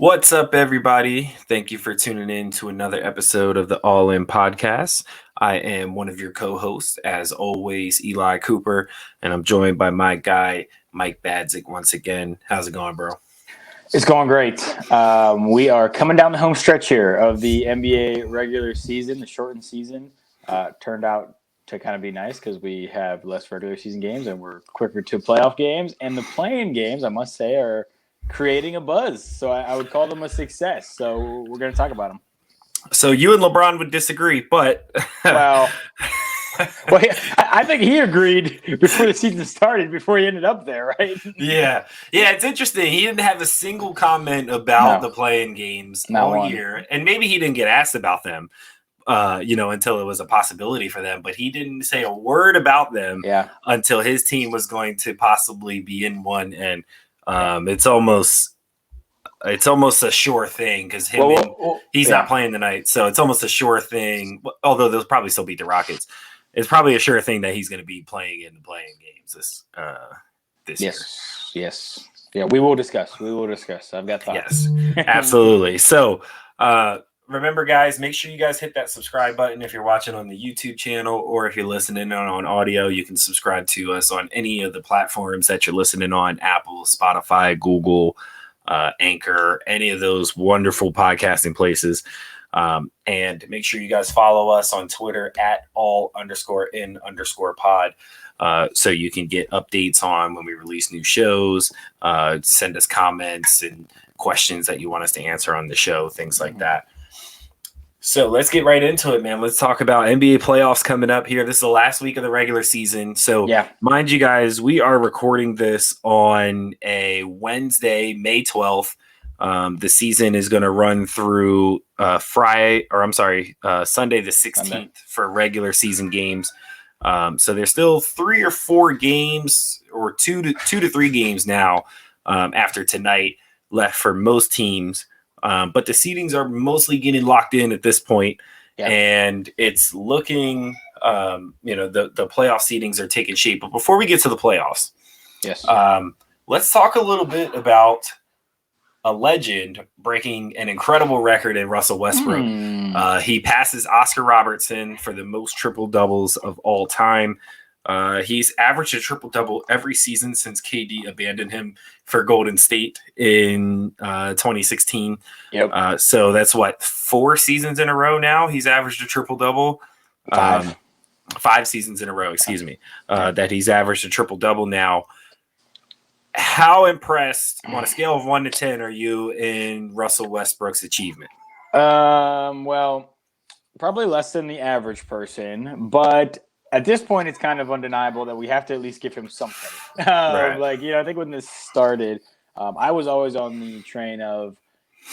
What's up, everybody? Thank you for tuning in to another episode of the All In Podcast. I am one of your co-hosts, as always, Eli Cooper, and I'm joined by my guy, Mike Badzik, once again. How's it going, bro? It's going great. We are coming down the home stretch here of the NBA regular season. The shortened season turned out to kind of be nice because we have less regular season games and we're quicker to playoff games. And the play-in games, I must say, are creating a buzz. So I would call them a success. So we're going to talk about them. So you and LeBron would disagree, but well, I think he agreed before the season started, before he ended up there, right? Yeah, it's interesting. He didn't have a single comment about the play-in games all year, and maybe he didn't get asked about them, until it was a possibility for them. But he didn't say a word about them until his team was going to possibly be in one, and it's almost a sure thing because he's not playing tonight, so it's almost a sure thing. Although they'll probably still beat the Rockets. It's probably a sure thing that he's going to be playing in the play-in games this year. Yes. Yeah, we will discuss. I've got thoughts. Yes, absolutely. So remember, guys, make sure you guys hit that subscribe button if you're watching on the YouTube channel, or if you're listening on audio, you can subscribe to us on any of the platforms that you're listening on: Apple, Spotify, Google, Anchor, any of those wonderful podcasting places. And make sure you guys follow us on Twitter at all_in_pod. So you can get updates on when we release new shows, send us comments and questions that you want us to answer on the show, things like that. So let's get right into it, man. Let's talk about NBA playoffs coming up here. This is the last week of the regular season. So mind you guys, we are recording this on a Wednesday, May 12th. The season is going to run through Sunday the 16th for regular season games. So there's still 3 or 4 games, or two to three games now after tonight left for most teams. But the seedings are mostly getting locked in at this point, and it's looking, the playoff seedings are taking shape. But before we get to the playoffs, let's talk a little bit about a legend breaking an incredible record in Russell Westbrook. He passes Oscar Robertson for the most triple doubles of all time. He's averaged a triple double every season since KD abandoned him for Golden State in 2016. So that's 4 seasons in a row now. He's averaged a triple double. 5 seasons in a row, that he's averaged a triple double now. How impressed on a scale of 1 to 10 are you in Russell Westbrook's achievement? Well, probably less than the average person, but at this point, it's kind of undeniable that we have to at least give him something. I think when this started, I was always on the train of,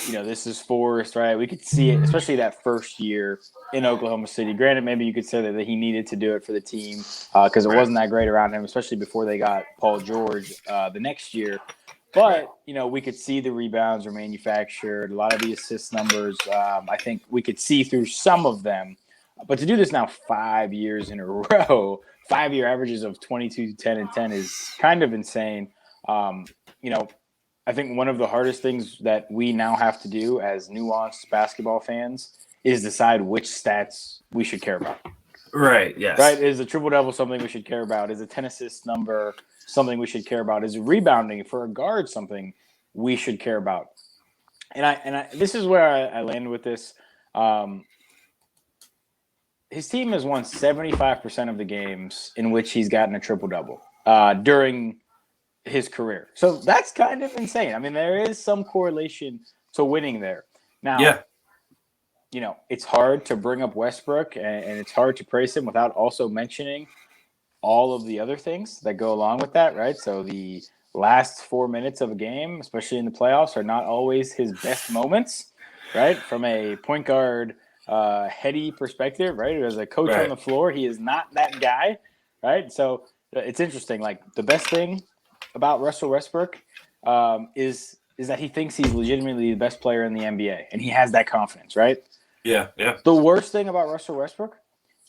this is forced, right? We could see it, especially that first year in Oklahoma City. Granted, maybe you could say that he needed to do it for the team because it wasn't that great around him, especially before they got Paul George the next year. But, we could see the rebounds were manufactured, a lot of the assist numbers. I think we could see through some of them. But to do this now 5 years in a row, 5-year averages of 22, 10, and 10 is kind of insane. I think one of the hardest things that we now have to do as nuanced basketball fans is decide which stats we should care about. Right, yes. Right? Is a triple-double something we should care about? Is a 10-assist number something we should care about? Is rebounding for a guard something we should care about? And I this is where I landed with this. His team has won 75% of the games in which he's gotten a triple-double during his career. So that's kind of insane. I mean, there is some correlation to winning there. Now, it's hard to bring up Westbrook and it's hard to praise him without also mentioning all of the other things that go along with that, right? So the last 4 minutes of a game, especially in the playoffs, are not always his best moments, right? From a point guard heady perspective, right? As a coach on the floor, he is not that guy, right? So it's interesting. Like, the best thing about Russell Westbrook is that he thinks he's legitimately the best player in the NBA, and he has that confidence, right? Yeah. The worst thing about Russell Westbrook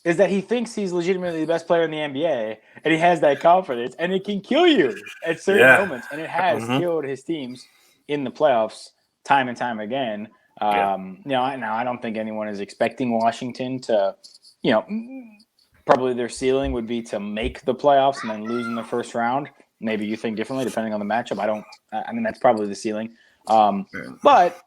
is that he thinks he's legitimately the best player in the NBA, and he has that confidence, and it can kill you at certain moments, and it has killed his teams in the playoffs time and time again. Now I don't think anyone is expecting Washington to, probably their ceiling would be to make the playoffs and then lose in the first round. Maybe you think differently depending on the matchup. I mean, that's probably the ceiling. But,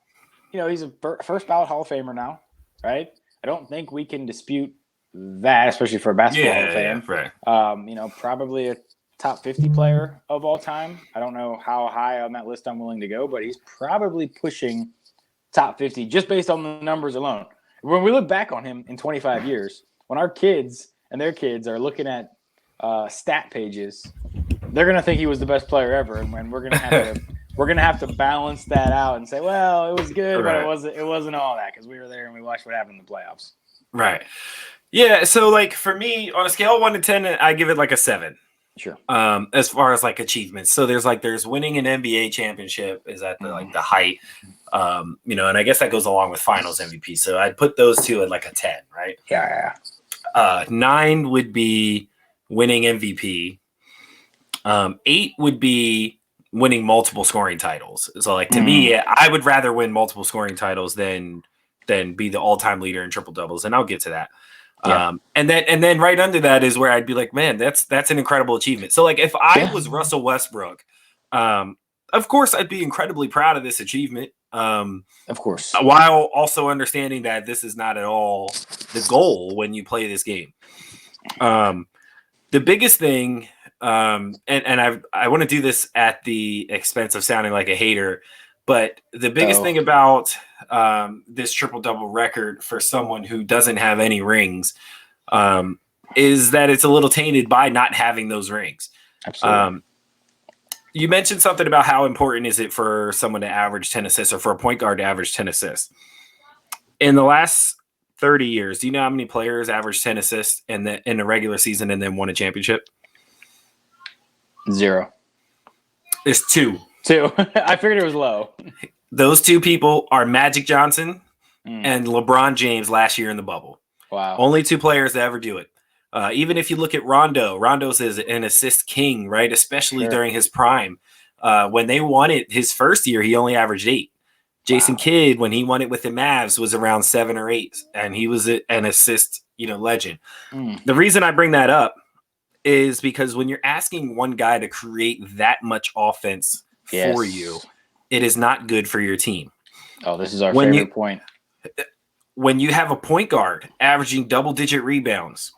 he's a first ballot Hall of Famer now, right? I don't think we can dispute that, especially for a basketball Hall of Fame. Right. Probably a top 50 player of all time. I don't know how high on that list I'm willing to go, but he's probably pushing top 50 just based on the numbers alone. When we look back on him in 25 years, when our kids and their kids are looking at stat pages, they're going to think he was the best player ever, and we're going to have to balance that out and say, well, it was good, but it wasn't all that because we were there and we watched what happened in the playoffs. Right. Yeah. So, like, for me, on a scale of 1 to 10, I give it like a 7. Sure. As far as like achievements, so there's winning an NBA championship is at the the height, and I guess that goes along with Finals MVP. So I'd put those two at like a 10, right? Yeah. 9 would be winning MVP. 8 would be winning multiple scoring titles. So, like, to me, I would rather win multiple scoring titles than be the all-time leader in triple doubles, and I'll get to that. Yeah. And then right under that is where I'd be like, man, that's an incredible achievement. So, like, if I was Russell Westbrook, of course I'd be incredibly proud of this achievement. Of course, while also understanding that this is not at all the goal when you play this game. The biggest thing, and I want to do this at the expense of sounding like a hater, but the biggest thing about this triple-double record for someone who doesn't have any rings is that it's a little tainted by not having those rings. Absolutely. You mentioned something about how important is it for someone to average 10 assists or for a point guard to average 10 assists. In the last 30 years, do you know how many players averaged 10 assists in the regular season and then won a championship? 0. It's 2. 2. I figured it was low. Those 2 people are Magic Johnson and LeBron James last year in the bubble. Wow. Only 2 players to ever do it. Even if you look at Rondo's is an assist king, right? Especially during his prime. When they won it his first year, he only averaged 8. Jason Kidd, when he won it with the Mavs, was around 7 or 8, and he was an assist, legend. The reason I bring that up is because when you're asking one guy to create that much offense for you, it is not good for your team. Oh, this is our favorite point. When you have a point guard averaging double-digit rebounds,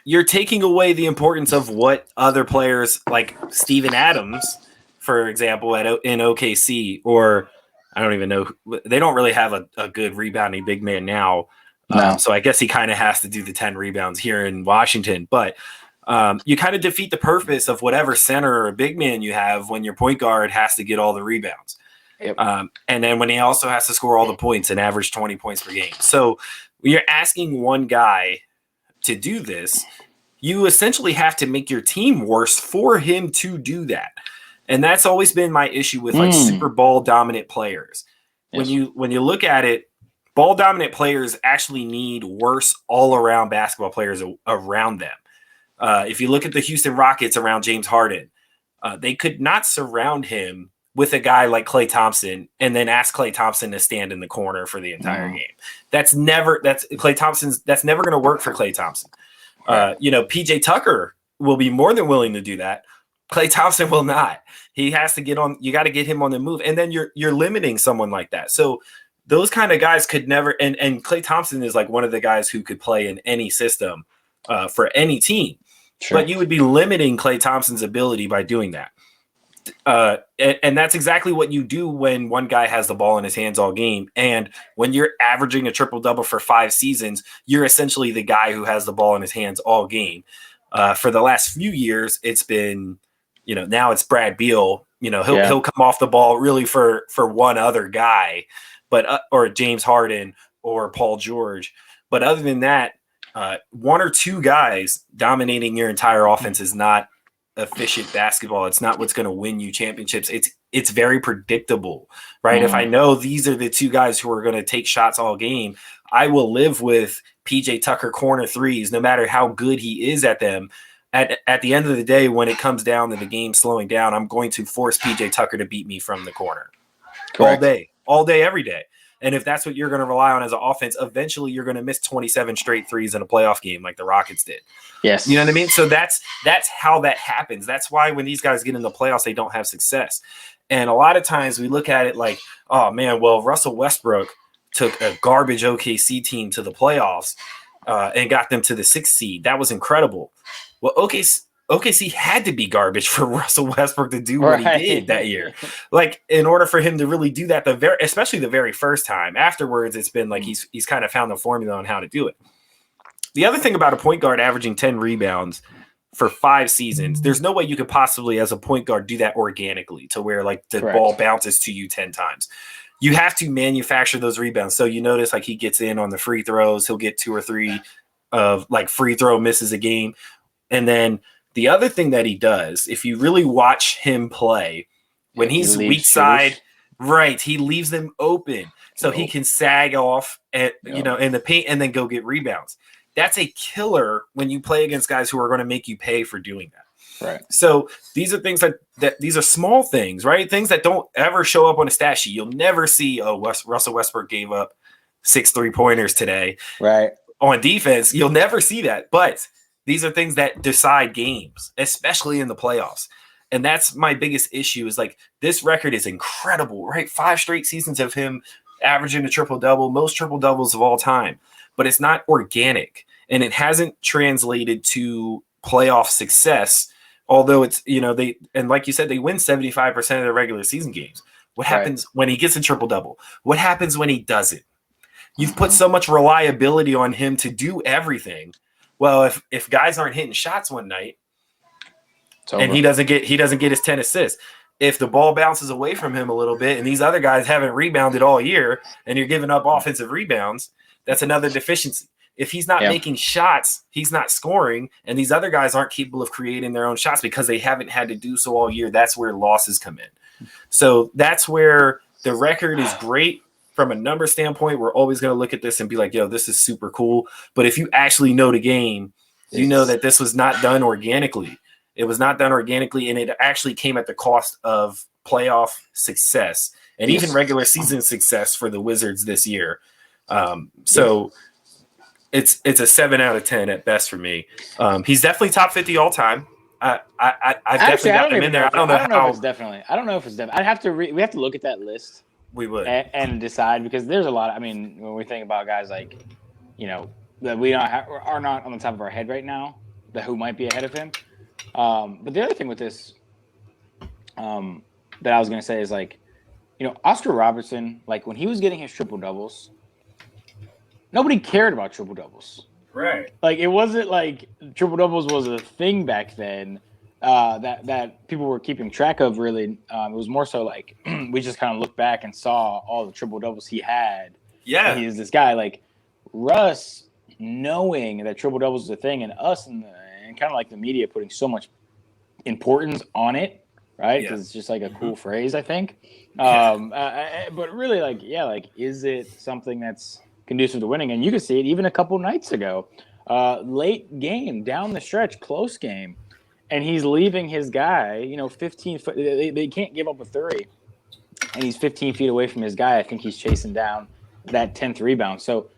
you're taking away the importance of what other players like Steven Adams, for example, in OKC, or I don't even know. They don't really have a good rebounding big man now. No. So I guess he kind of has to do the 10 rebounds here in Washington. But you kind of defeat the purpose of whatever center or big man you have when your point guard has to get all the rebounds. Yep. And then when he also has to score all the points and average 20 points per game. So when you're asking one guy to do this, you essentially have to make your team worse for him to do that. And that's always been my issue with like super ball dominant players. When you look at it, ball dominant players actually need worse all around basketball players around them. If you look at the Houston Rockets around James Harden, they could not surround him with a guy like Klay Thompson and then ask Klay Thompson to stand in the corner for the entire game. That's never going to work for Klay Thompson. PJ Tucker will be more than willing to do that. Klay Thompson will not. He has to get on. You got to get him on the move, and then you're limiting someone like that. So those kind of guys could never. And Klay Thompson is like one of the guys who could play in any system for any team. Sure. But you would be limiting Klay Thompson's ability by doing that. And that's exactly what you do when one guy has the ball in his hands all game. And when you're averaging a triple-double for 5 seasons, you're essentially the guy who has the ball in his hands all game. For the last few years, it's been, now it's Brad Beal. He'll come off the ball really for one other guy, but or James Harden or Paul George. But other than that, 1 or 2 guys dominating your entire offense is not efficient basketball. It's not what's going to win you championships. It's very predictable, right? If I know these are the 2 guys who are going to take shots all game, I will live with PJ Tucker corner threes, no matter how good he is at them. At the end of the day, when it comes down to the game slowing down, I'm going to force PJ Tucker to beat me from the corner. Correct. all day, every day. And if that's what you're going to rely on as an offense, eventually you're going to miss 27 straight threes in a playoff game like the Rockets did. Yes. You know what I mean? So that's how that happens. That's why when these guys get in the playoffs, they don't have success. And a lot of times we look at it like, oh, man, well, Russell Westbrook took a garbage OKC team to the playoffs and got them to the 6th seed. That was incredible. Well, OKC had to be garbage for Russell Westbrook to do what he did that year. Like, in order for him to really do that, especially the very first time. Afterwards, it's been like he's kind of found the formula on how to do it. The other thing about a point guard averaging 10 rebounds for 5 seasons, there's no way you could possibly, as a point guard, do that organically to where like the ball bounces to you 10 times. You have to manufacture those rebounds. So you notice like he gets in on the free throws. He'll get 2 or 3 of like free throw misses a game. And then the other thing that he does, if you really watch him play, when he's weak side, right, he leaves them open so he can sag off at, in the paint and then go get rebounds. That's a killer when you play against guys who are going to make you pay for doing that. Right. So these are things that these are small things, right? Things that don't ever show up on a stat sheet. You'll never see, Russell Westbrook gave up 6 3-pointers today. Right. On defense, you'll never see that. But these are things that decide games, especially in the playoffs. And that's my biggest issue is like this record is incredible, right? 5 straight seasons of him averaging a triple-double, most triple-doubles of all time. But it's not organic. And it hasn't translated to playoff success, although it's, and like you said, they win 75% of their regular season games. What happens when he gets a triple-double? What happens when he doesn't? You've put so much reliability on him to do everything. Well, if guys aren't hitting shots one night and he doesn't get his 10 assists, if the ball bounces away from him a little bit and these other guys haven't rebounded all year and you're giving up offensive rebounds, that's another deficiency. If he's not making shots, he's not scoring, and these other guys aren't capable of creating their own shots because they haven't had to do so all year. That's where losses come in. So that's where the record is great from a number standpoint. We're always going to look at this and be like, yo, this is super cool. But if you actually know the game, you know that this was not done organically. It was not done organically, and it actually came at the cost of playoff success and even regular season success for the Wizards this year. So it's a 7 out of 10 at best for me. He's definitely top 50 all time. I've definitely got him in there. I don't know if it's definitely. I'd have to we have to look at that list. We would and decide, because there's a lot. I mean, when we think about guys like, that we are not on the top of our head right now, that who might be ahead of him. But the other thing with this, that I was going to say is like, Oscar Robertson, like when he was getting his triple doubles, nobody cared about triple doubles. Right. Like it wasn't like triple doubles was a thing back then that people were keeping track of. Really, it was more so like we just kind of looked back and saw all the triple doubles he had. Yeah, and he's this guy like Russ, knowing that triple doubles is a thing, and us and kind of like the media putting so much importance on it, right? Because it's just like a cool phrase, I think. But really, is it something that's conducive to winning? And you can see it even a couple nights ago, late game, down the stretch, close game, and he's leaving his guy, 15 foot. They can't give up a 30, and he's 15 feet away from his guy. I think he's chasing down that 10th rebound. So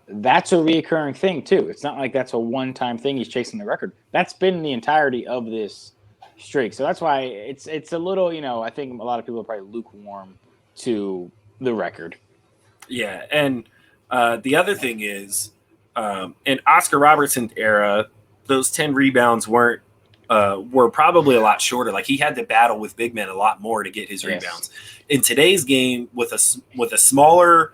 that's a reoccurring thing too. It's not like that's a one-time thing. He's chasing the record. That's been the entirety of this streak. So that's why it's a little, I think a lot of people are probably lukewarm to the record. Yeah, and the other thing is, in Oscar Robertson's era, those 10 rebounds were probably a lot shorter. Like he had to battle with big men a lot more to get his rebounds. In today's game, with a smaller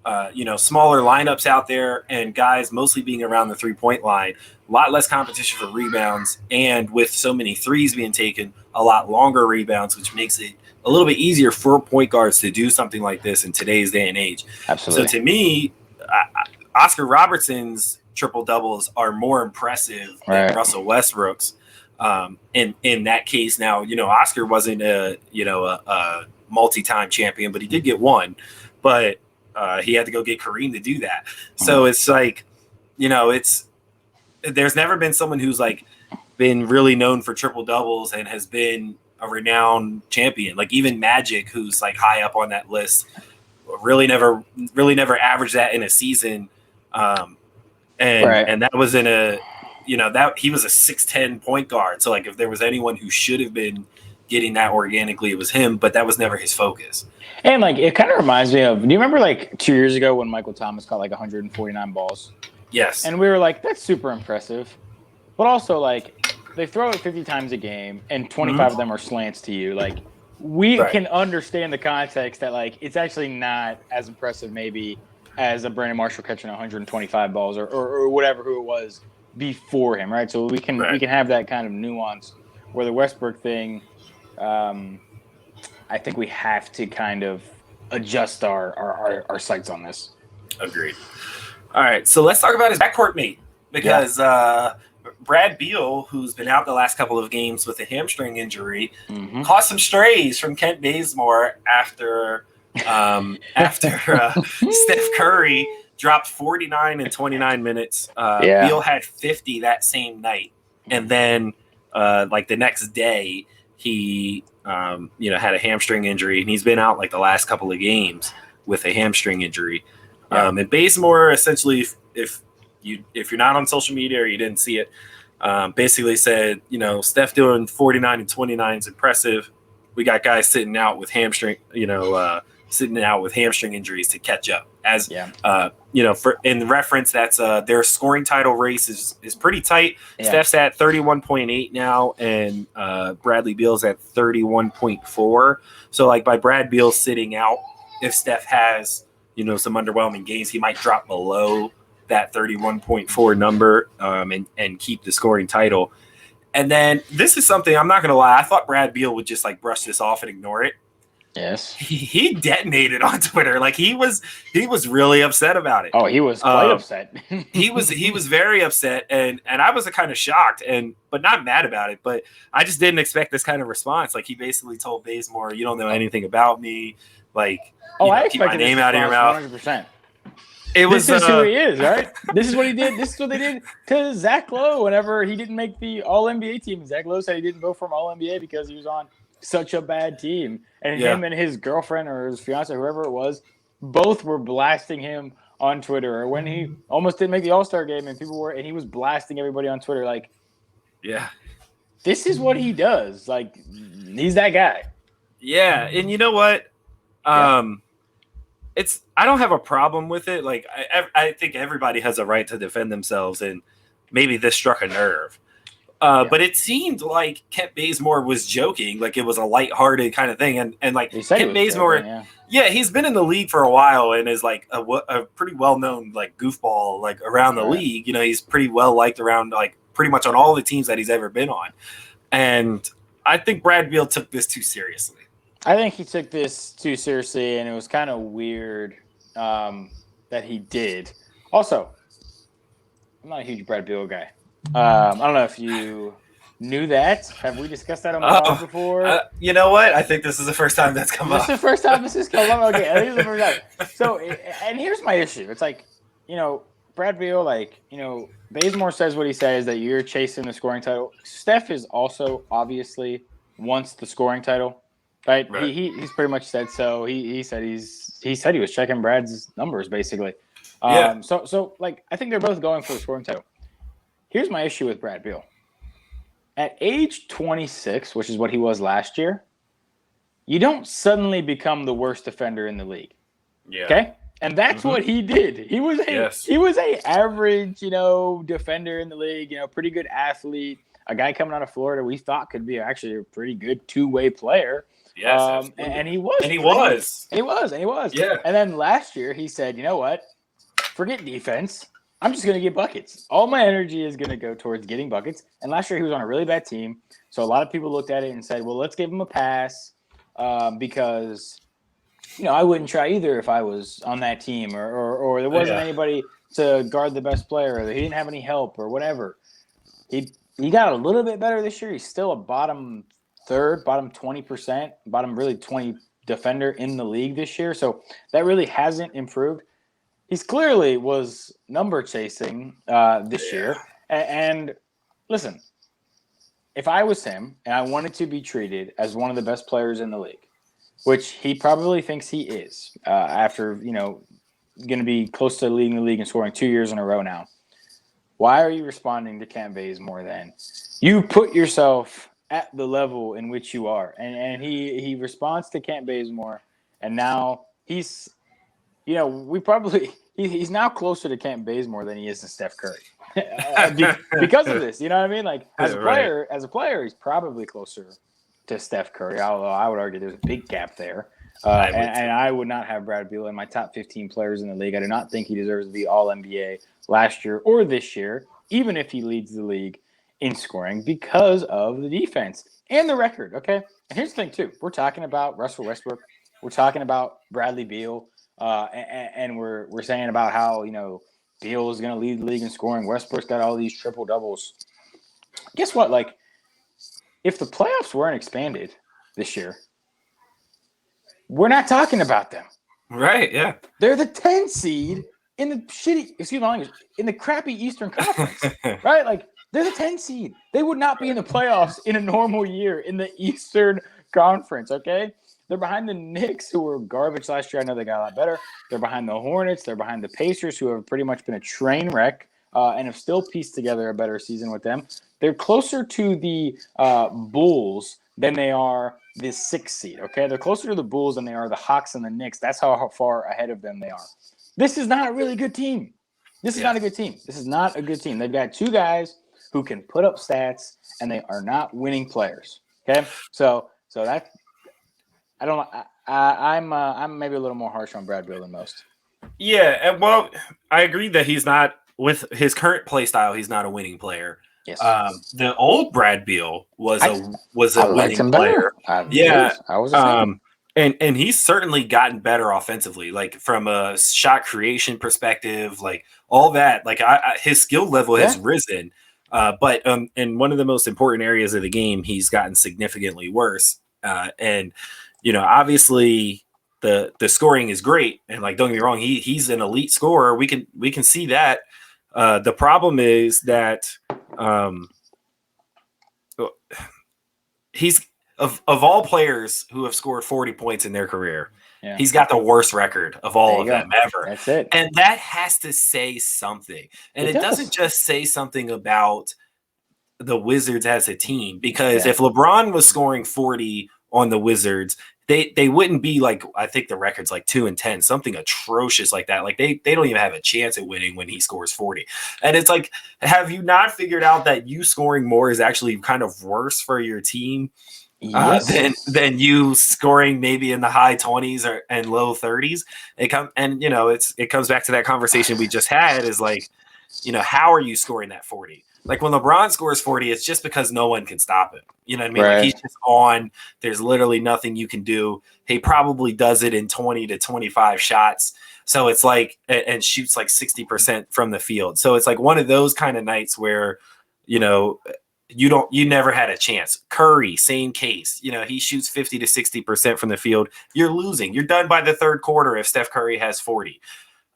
lineups out there and guys mostly being around the 3-point line, a lot less competition for rebounds, and with so many threes being taken, a lot longer rebounds, which makes it a little bit easier for point guards to do something like this in today's day and age. Absolutely. So to me, Oscar Robertson's triple doubles are more impressive than Russell Westbrook's. In that case, now Oscar wasn't a multi-time champion, but he did get one. But he had to go get Kareem to do that. So it's like, there's never been someone who's like been really known for triple doubles and has been a renowned champion. Like even Magic, who's like high up on that list, really never averaged that in a season. And that was in a, that he was a 6'10" point guard. So like if there was anyone who should have been getting that organically, it was him, but that was never his focus. And like it kind of reminds me of, do you remember like 2 years ago when Michael Thomas caught like 149 balls? Yes. And we were like, that's super impressive. But also like they throw it 50 times a game and 25 of them are slants to you. Like we can understand the context that like it's actually not as impressive maybe as a Brandon Marshall catching 125 balls or whatever who it was before him, right? So we can have that kind of nuance where the Westbrook thing, I think we have to kind of adjust our sights on this. Agreed. All right, so let's talk about his backcourt mate because Brad Beal, who's been out the last couple of games with a hamstring injury, caught some strays from Kent Bazemore after Steph Curry dropped 49 in 29 minutes. Beal had 50 that same night, and then like the next day he had a hamstring injury, and he's been out like the last couple of games with a hamstring injury. And Bazemore essentially, if you're not on social media or you didn't see it, basically said, Steph doing 49 and 29 is impressive. We got guys sitting out with hamstring injuries to catch up. For in reference, that's their scoring title race is pretty tight. Yeah. Steph's at 31.8 now, and Bradley Beal's at 31.4. So like by Brad Beal sitting out, if Steph has some underwhelming games, he might drop below that 31.4 number and keep the scoring title. And then this is something I'm not going to lie. I thought Brad Beal would just like brush this off and ignore it. Yes. He detonated on Twitter. Like he was really upset about it. Oh, he was quite upset. he was very upset and I was kind of shocked but not mad about it. But I just didn't expect this kind of response. Like he basically told Bazemore, "You don't know anything about me. Like, keep my name out of your mouth." 100%. This is who he is, right? This is what he did. This is what they did to Zach Lowe whenever he didn't make the All-NBA team. Zach Lowe said he didn't go from All-NBA because he was on such a bad team. And him and his girlfriend or his fiance, whoever it was, both were blasting him on Twitter. Or when he almost didn't make the All-Star game and he was blasting everybody on Twitter. Like, this is what he does. Like, he's that guy. Yeah. And you know what? I don't have a problem with it. Like I think everybody has a right to defend themselves, and maybe this struck a nerve. But it seemed like Kent Bazemore was joking, like it was a lighthearted kind of thing. And like Kent Bazemore, he's been in the league for a while and is like a pretty well-known like goofball like around the league. He's pretty well liked around like pretty much on all the teams that he's ever been on. And I think Brad Beal took this too seriously. I think he took this too seriously, and it was kind of weird that he did. Also, I'm not a huge Brad Beal guy. I don't know if you knew that. Have we discussed that on the pod before? You know what? I think this is the first time that's come up. This is the first time this has come up. Okay, I think it's the first time. So, and here's my issue. It's like, Brad Beal, like, Bazemore says what he says, that you're chasing the scoring title. Steph is also obviously wants the scoring title. Right. He's pretty much said so. He said he was checking Brad's numbers basically. So like I think they're both going for the scoring title. Here's my issue with Brad Beal. At age 26, which is what he was last year, you don't suddenly become the worst defender in the league. Yeah. Okay. And that's what he did. He was a average, defender in the league. Pretty good athlete. A guy coming out of Florida we thought could be actually a pretty good two-way player. Yes, and he was. And he was. Yeah. And then last year he said, you know what? Forget defense. I'm just going to get buckets. All my energy is going to go towards getting buckets. And last year he was on a really bad team. So a lot of people looked at it and said, well, let's give him a pass because, I wouldn't try either if I was on that team or there wasn't anybody to guard the best player or he didn't have any help or whatever. He got a little bit better this year. He's still a bottom third, bottom 20%, bottom really 20 defender in the league this year. So that really hasn't improved. He's clearly was number chasing this year. And listen, if I was him and I wanted to be treated as one of the best players in the league, which he probably thinks he is after, going to be close to leading the league and scoring 2 years in a row now. Why are you responding to Kent Bazemore then? You put yourself at the level in which you are. And he responds to Kent Bazemore, and now he's he's now closer to Kent Bazemore than he is to Steph Curry. Because of this, you know what I mean? Like as a player, he's probably closer to Steph Curry, although I would argue there's a big gap there. And I would not have Brad Beal in my top 15 players in the league. I do not think he deserves to be All-NBA last year or this year, even if he leads the league in scoring because of the defense and the record, okay? And here's the thing, too. We're talking about Russell Westbrook. We're talking about Bradley Beal. And we're saying about how, Beal is going to lead the league in scoring. Westbrook's got all these triple-doubles. Guess what? Like, if the playoffs weren't expanded this year, we're not talking about them. Right, yeah. They're the 10 seed in the in the crappy Eastern Conference, right? Like, they're the 10 seed. They would not be in the playoffs in a normal year in the Eastern Conference, okay? They're behind the Knicks, who were garbage last year. I know they got a lot better. They're behind the Hornets. They're behind the Pacers, who have pretty much been a train wreck and have still pieced together a better season with them. They're closer to the Bulls than they are the 6th seed, okay? They're closer to the Bulls than they are the Hawks and the Knicks. That's how far ahead of them they are. This is not a really good team. This is not a good team. This is not a good team. They've got two guys who can put up stats, and they are not winning players, okay? So that I don't know. I'm maybe a little more harsh on Brad Beal than most. Yeah, well, I agree that he's not, with his current play style, he's not a winning player. Yes. The old Brad Beal was a winning player. I was and he's certainly gotten better offensively, like from a shot creation perspective, like all that. Like his skill level has risen, but in one of the most important areas of the game, he's gotten significantly worse. And obviously the scoring is great, and like don't get me wrong, he's an elite scorer. We can see that. The problem is that he's of all players who have scored 40 points in their career, he's got the worst record of all of them ever. That's it. And that has to say something. And it doesn't just say something about the Wizards as a team, because if LeBron was scoring 40 on the Wizards, they wouldn't be like, I think the record's like 2-10, something atrocious like that. Like they don't even have a chance at winning when he scores 40. And it's like, have you not figured out that you scoring more is actually kind of worse for your team than you scoring maybe in the high 20s and low 30s? It comes back to that conversation we just had, is like, how are you scoring that 40? Like when LeBron scores 40, it's just because no one can stop him. You know what I mean? Right. Like he's just on. There's literally nothing you can do. He probably does it in 20 to 25 shots. So it's like, and shoots like 60% from the field. So it's like one of those kind of nights where, you never had a chance. Curry, same case. He shoots 50 to 60% from the field. You're losing. You're done by the third quarter if Steph Curry has 40.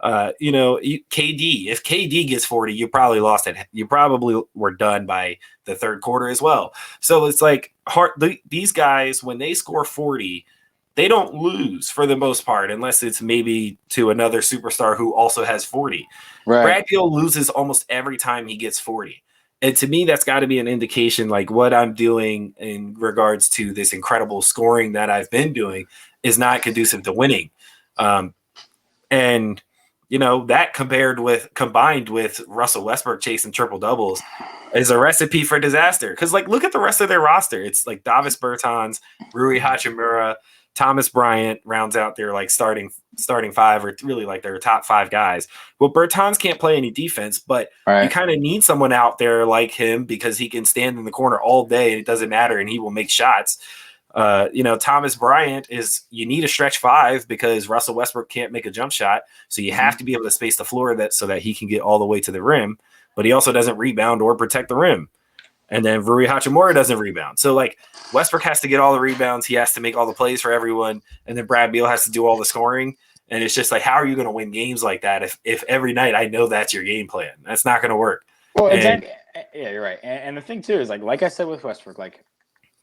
KD, if KD gets 40, you probably lost it. You probably were done by the third quarter as well. So it's like these guys, when they score 40, they don't lose for the most part, unless it's maybe to another superstar who also has 40. Right. Brad Beal loses almost every time he gets 40. And to me, that's got to be an indication, like what I'm doing in regards to this incredible scoring that I've been doing is not conducive to winning. And that combined with Russell Westbrook chasing triple doubles is a recipe for disaster. Because look at the rest of their roster. It's like Davis Bertans, Rui Hachimura, Thomas Bryant rounds out their starting five, or really like their top five guys. Well, Bertans can't play any defense, but you kind of need someone out there like him, because he can stand in the corner all day and it doesn't matter, and he will make shots. Thomas Bryant you need a stretch five because Russell Westbrook can't make a jump shot. So you have to be able to space the floor so that he can get all the way to the rim, but he also doesn't rebound or protect the rim. And then Rui Hachimura doesn't rebound. So Westbrook has to get all the rebounds. He has to make all the plays for everyone. And then Brad Beal has to do all the scoring. And it's just like, how are you going to win games like that if every night I know that's your game plan? That's not going to work. Well, exactly. Yeah, you're right. And the thing too is like I said with Westbrook, like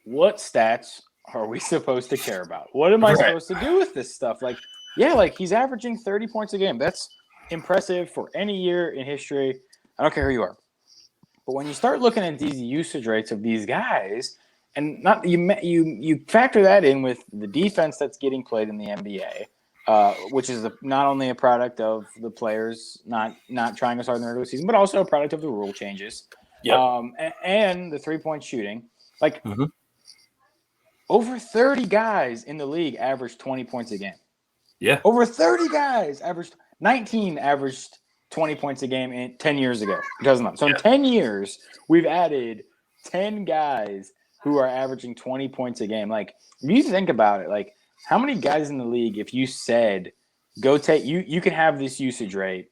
what stats are we supposed to care about? What am I supposed to do with this stuff? Like, yeah, like he's averaging 30 points a game. That's impressive for any year in history. I don't care who you are. But when you start looking at these usage rates of these guys, and not you factor that in with the defense that's getting played in the NBA, which is not only a product of the players not trying as hard in the regular season, but also a product of the rule changes. Yep. And the 3-point shooting. Like over 30 guys in the league averaged 20 points a game. Yeah. Over 30 guys averaged 19 averaged 20 points a game in 10 years ago. So in 10 years, we've added 10 guys who are averaging 20 points a game. Like, if you think about it, like, how many guys in the league, if you said, go take, you can have this usage rate.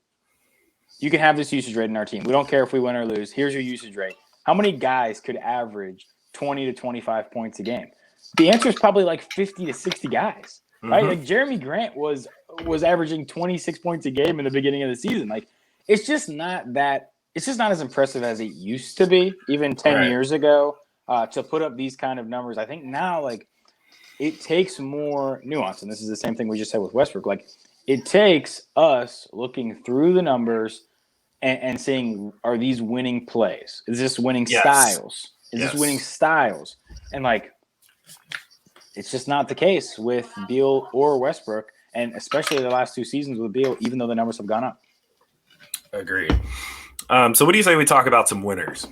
You can have this usage rate in our team. We don't care if we win or lose. Here's your usage rate. How many guys could average 20 to 25 points a game? The answer is probably like 50 to 60 guys, right? Like Jeremy Grant was averaging 26 points a game in the beginning of the season. Like, it's just not as impressive as it used to be, even 10 years ago, to put up these kind of numbers. I think now, like, it takes more nuance. And this is the same thing we just said with Westbrook. Like, it takes us looking through the numbers and saying, are these winning plays? Is this winning styles? Is this winning styles? And, like, it's just not the case with Beal or Westbrook, and especially the last 2 seasons with Beal, even though the numbers have gone up. Agreed. So what do you say we talk about some winners?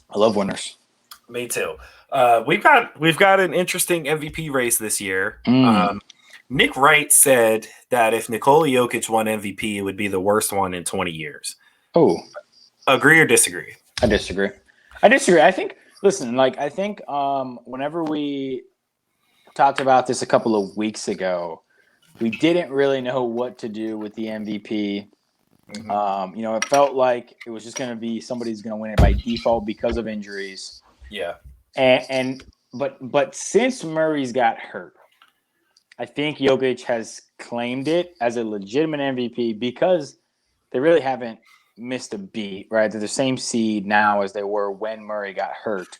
I love winners. Me too. We've got an interesting MVP race this year. Nick Wright said that if Nikola Jokic won MVP, it would be the worst one in 20 years. Oh. Agree or disagree? I disagree. I think, listen, like, I think whenever we talked about this a couple of weeks ago, we didn't really know what to do with the MVP. It felt like it was just going to be somebody's going to win it by default because of injuries. Yeah. But since Murray's got hurt, I think Jokic has claimed it as a legitimate MVP because they really haven't missed a beat, right? They're the same seed now as they were when Murray got hurt.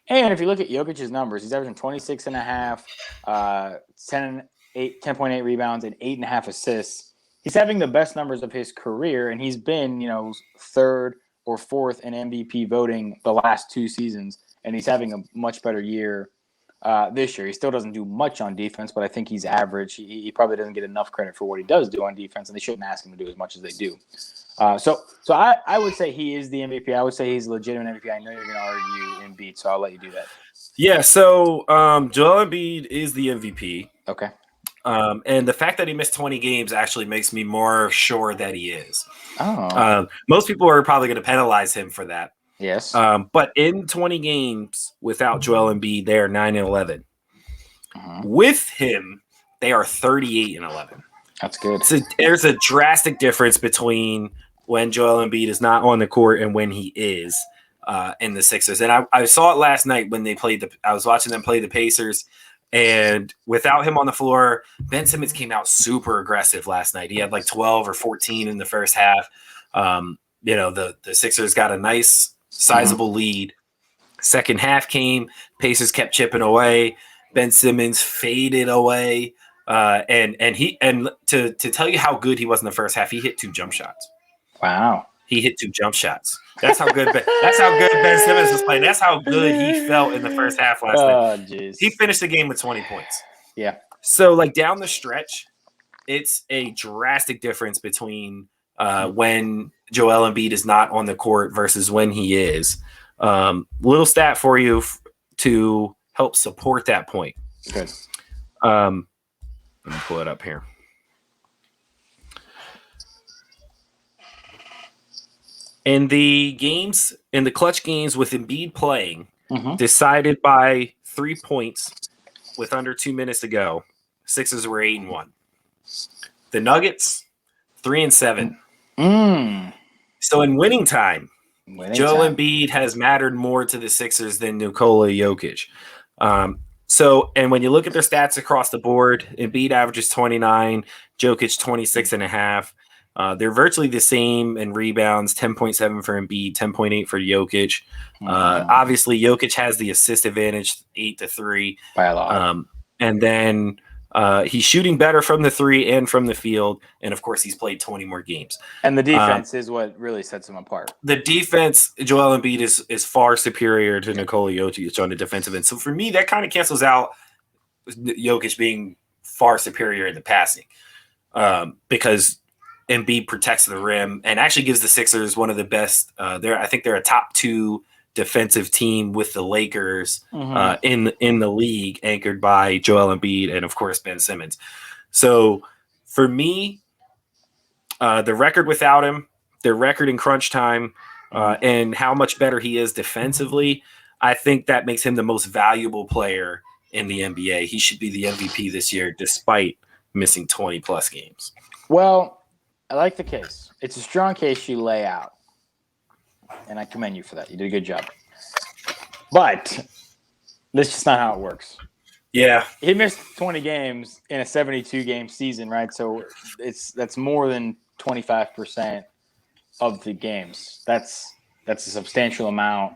And if you look at Jokic's numbers, he's averaging 26.5, 10.8 rebounds, and 8.5 assists. He's having the best numbers of his career, and he's been, third or fourth in MVP voting the last 2 seasons, and he's having a much better year this year. He still doesn't do much on defense, but I think he's average. He probably doesn't get enough credit for what he does do on defense, and they shouldn't ask him to do as much as they do. So I would say he is the MVP. I would say he's a legitimate MVP. I know you're going to argue Embiid, so I'll let you do that. Yeah, so Joel Embiid is the MVP. Okay. And the fact that he missed 20 games actually makes me more sure that he is. Oh. Most people are probably going to penalize him for that. Yes. But in 20 games without Joel Embiid, they are 9-11. With him, they are 38-11. That's good. So there's a drastic difference between when Joel Embiid is not on the court and when he is in the Sixers. And I saw it last night when they played I was watching them play the Pacers. And without him on the floor, Ben Simmons came out super aggressive last night. He had like 12 or 14 in the first half. The Sixers got a nice, sizable lead. Second half came. Pacers kept chipping away. Ben Simmons faded away. And to tell you how good he was in the first half, he hit 2 jump shots. Wow. He hit 2 jump shots. That's how good Ben Simmons was playing. That's how good he felt in the first half last night. Geez. He finished the game with 20 points. Yeah. So, like, down the stretch, it's a drastic difference between when Joel Embiid is not on the court versus when he is. Little stat for you to help support that point. Good. Let me pull it up here. In the clutch games with Embiid playing, decided by 3 points with under 2 minutes to go, Sixers were 8-1. The Nuggets, 3-7. So in winning time, Joel Embiid has mattered more to the Sixers than Nikola Jokic. And when you look at their stats across the board, Embiid averages 29, Jokic 26.5. They're virtually the same in rebounds, 10.7 for Embiid, 10.8 for Jokic. Obviously, Jokic has the assist advantage, 8-3. By a lot. And then he's shooting better from the three and from the field. And, of course, he's played 20 more games. And the defense is what really sets him apart. The defense, Joel Embiid is far superior to Nikola Jokic on the defensive end. So, for me, that kind of cancels out Jokic being far superior in the passing because Embiid protects the rim and actually gives the Sixers one of the best. I think they're a top 2 defensive team with the Lakers in the league, anchored by Joel Embiid and, of course, Ben Simmons. So for me, the record without him, the record in crunch time, and how much better he is defensively, I think that makes him the most valuable player in the NBA. He should be the MVP this year, despite missing 20-plus games. Well, I like the case. It's a strong case you lay out, and I commend you for that. You did a good job. But that's just not how it works. Yeah. He missed 20 games in a 72-game season, right? So that's more than 25% of the games. That's a substantial amount.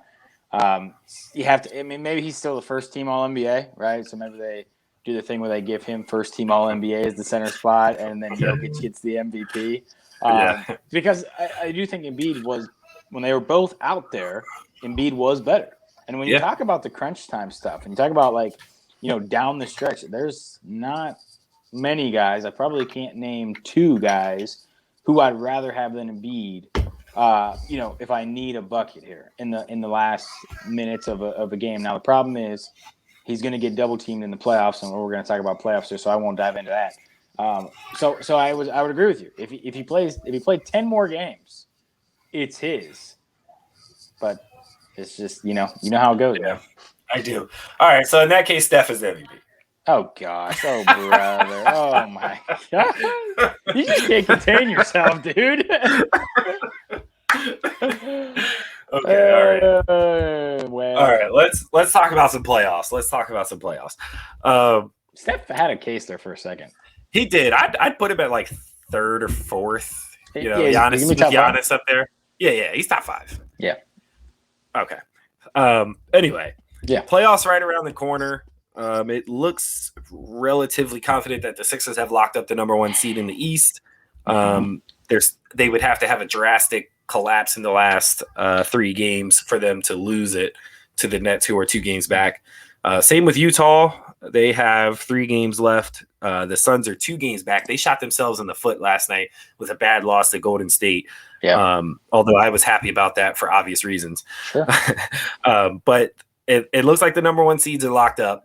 You have to – I mean, maybe he's still the first-team All-NBA, right? So maybe they do the thing where they give him first-team All-NBA as the center spot, and then Jokic gets the MVP. Because I do think Embiid was – when they were both out there, Embiid was better. And when you talk about the crunch time stuff, and you talk about, like, down the stretch, there's not many guys. I probably can't name 2 guys who I'd rather have than Embiid. If I need a bucket here in the last minutes of a game. Now the problem is he's going to get double teamed in the playoffs, and we're going to talk about playoffs here, so I won't dive into that. So I would agree with you. If he played 10 more games, it's his. But it's just how it goes. Yeah, man. I do. All right, so in that case, Steph is MVP. Oh gosh, oh brother, oh my god, you just can't contain yourself, dude. Okay, all right. Well, all right, let's talk about some playoffs. Steph had a case there for a second. He did. I'd put him at like 3rd or 4th. Giannis up there. Yeah, he's top 5. Yeah. Okay. Anyway. Yeah. Playoffs right around the corner. It looks relatively confident that the Sixers have locked up the number 1 seed in the East. They would have to have a drastic collapse in the last 3 games for them to lose it to the Nets, who are 2 games back. Same with Utah. They have 3 games left. The Suns are 2 games back. They shot themselves in the foot last night with a bad loss to Golden State. Yeah. Although I was happy about that for obvious reasons. Sure. But it looks like the number 1 seeds are locked up.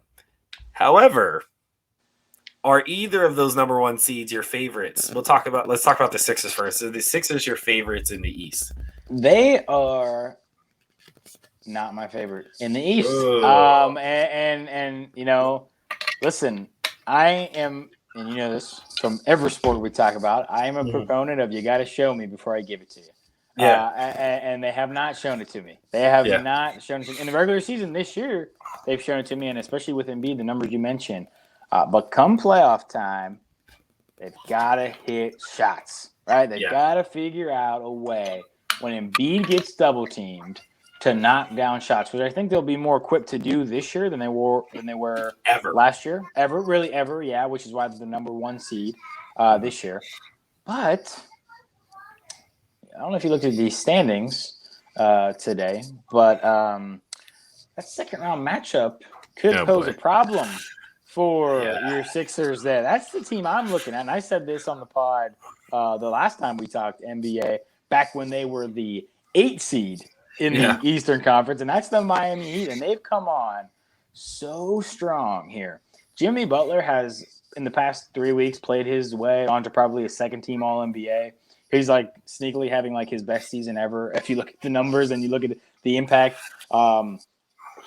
However, are either of those number 1 seeds your favorites? Let's talk about the Sixers first. So the Sixers your favorites in the East? They are not my favorite in the East. Listen, I am, and you know this from every sport we talk about, I am a proponent of you got to show me before I give it to you. Yeah. And they have not shown it to me. They have not shown it to me. In the regular season this year, they've shown it to me, and especially with Embiid, the numbers you mentioned. But come playoff time, they've got to hit shots, right? They've got to figure out a way when Embiid gets double-teamed to knock down shots, which I think they'll be more equipped to do this year than they were ever last year. Ever, which is why they're the number 1 seed this year. But I don't know if you looked at the standings today, but that second-round matchup could pose a problem for your Sixers there. That's the team I'm looking at, and I said this on the pod the last time we talked NBA, back when they were the 8 seed in the Eastern Conference, and that's the Miami Heat, and they've come on so strong here. Jimmy Butler has, in the past 3 weeks, played his way onto probably a second-team All-NBA. He's like sneakily having like his best season ever. If you look at the numbers and you look at the impact,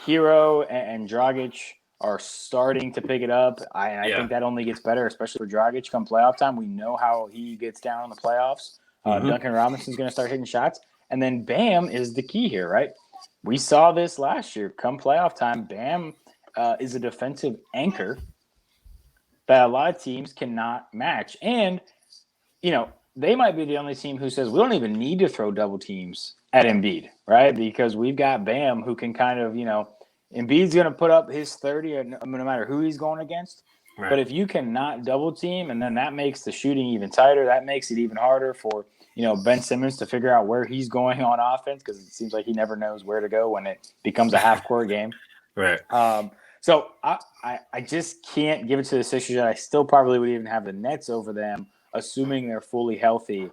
Hero and Dragic are starting to pick it up. I think that only gets better, especially for Dragic come playoff time. We know how he gets down in the playoffs. Duncan Robinson's going to start hitting shots. And then Bam is the key here, right? We saw this last year. Come playoff time, Bam is a defensive anchor that a lot of teams cannot match. And, they might be the only team who says we don't even need to throw double teams at Embiid, right? Because we've got Bam who can kind of, Embiid's going to put up his 30 no matter who he's going against. Right. But if you cannot double team, and then that makes the shooting even tighter, that makes it even harder for, Ben Simmons to figure out where he's going on offense, because it seems like he never knows where to go when it becomes a half-court game. Right. So I just can't give it to the Sixers. I still probably would even have the Nets over them, assuming they're fully healthy,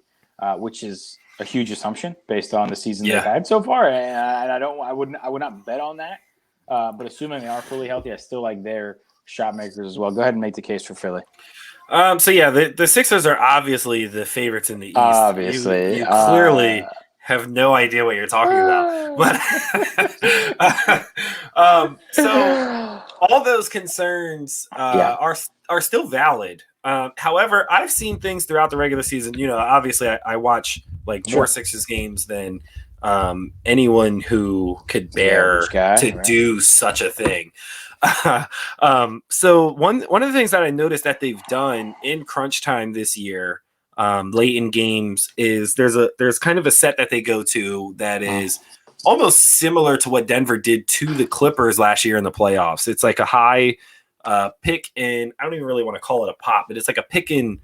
which is a huge assumption based on the season they've had so far. And I would not bet on that. But assuming they are fully healthy, I still like their shot makers as well. Go ahead and make the case for Philly. The Sixers are obviously the favorites in the East. Obviously, you clearly have no idea what you're talking about. But so all those concerns are still valid. However, I've seen things throughout the regular season. Obviously, I watch more Sixers games than anyone who could bear do such a thing. So one of the things that I noticed that they've done in crunch time this year, late in games, is there's kind of a set that they go to that is almost similar to what Denver did to the Clippers last year in the playoffs. It's like a high pick and I don't even really want to call it a pop, but it's like a pick and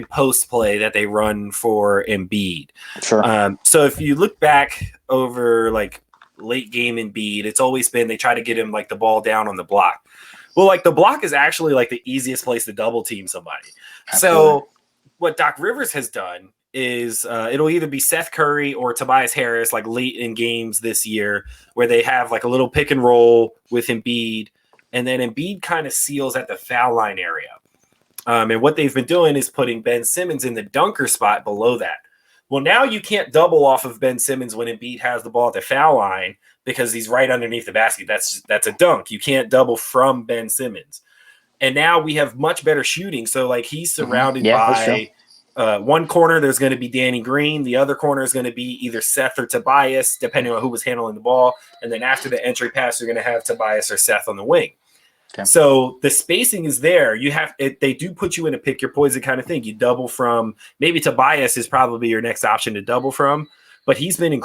post play that they run for Embiid. Sure. So if you look back over late game Embiid, it's always been they try to get him the ball down on the block. Well, the block is actually the easiest place to double team somebody. Absolutely. So what Doc Rivers has done is it'll either be Seth Curry or Tobias Harris late in games this year, where they have a little pick and roll with Embiid, and then Embiid kind of seals at the foul line area. And what they've been doing is putting Ben Simmons in the dunker spot below that. Well, now you can't double off of Ben Simmons when Embiid has the ball at the foul line because he's right underneath the basket. That's a dunk. You can't double from Ben Simmons. And now we have much better shooting. So he's surrounded by one corner. There's going to be Danny Green. The other corner is going to be either Seth or Tobias, depending on who was handling the ball. And then after the entry pass, you're going to have Tobias or Seth on the wing. Okay. So the spacing is there. They do put you in a pick your poison kind of thing. You double from, maybe Tobias is probably your next option to double from, but he's been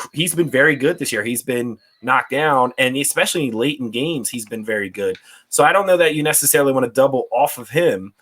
very good this year. He's been knocked down, and especially late in games, he's been very good. So I don't know that you necessarily want to double off of him.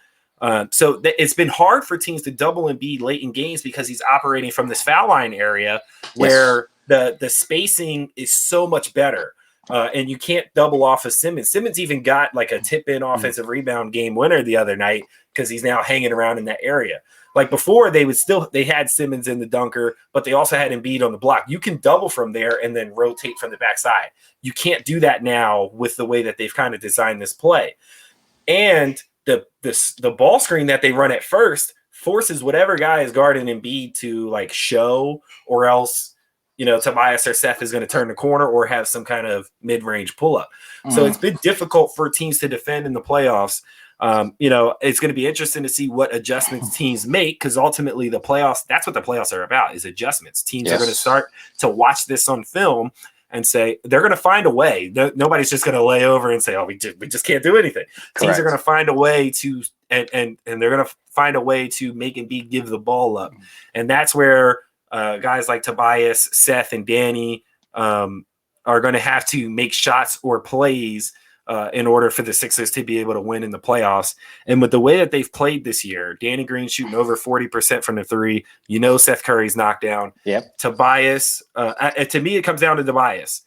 It's been hard for teams to double Embiid late in games because he's operating from this foul line area where the spacing is so much better. And you can't double off of Simmons. Simmons even got a tip-in offensive rebound game winner the other night because he's now hanging around in that area. Before, they had Simmons in the dunker, but they also had Embiid on the block. You can double from there and then rotate from the backside. You can't do that now with the way that they've kind of designed this play. And the ball screen that they run at first forces whatever guy is guarding Embiid to show, or else Tobias or Seth is going to turn the corner or have some kind of mid-range pull-up. So it's been difficult for teams to defend in the playoffs. It's going to be interesting to see what adjustments teams make, because ultimately the playoffs, that's what the playoffs are about, is adjustments. Teams are going to start to watch this on film and say they're going to find a way. Nobody's just going to lay over and say, we just can't do anything. Correct. Teams are going to find a way to and they're going to find a way to make Embiid give the ball up. And that's where guys like Tobias, Seth, and Danny are going to have to make shots or plays in order for the Sixers to be able to win in the playoffs. And with the way that they've played this year, Danny Green shooting over 40% from the three, Seth Curry's knocked down. Yep. Tobias, to me, it comes down to Tobias.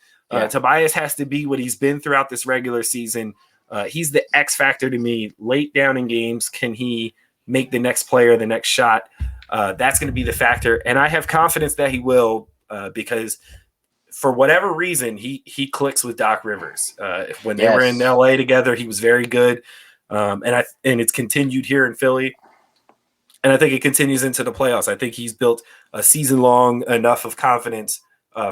Tobias has to be what he's been throughout this regular season. He's the X factor to me. Late down in games, can he make the next play or the next shot? That's going to be the factor. And I have confidence that he will, because for whatever reason, he clicks with Doc Rivers. When they were in LA together, he was very good. And it's continued here in Philly. And I think it continues into the playoffs. I think he's built a season long enough of confidence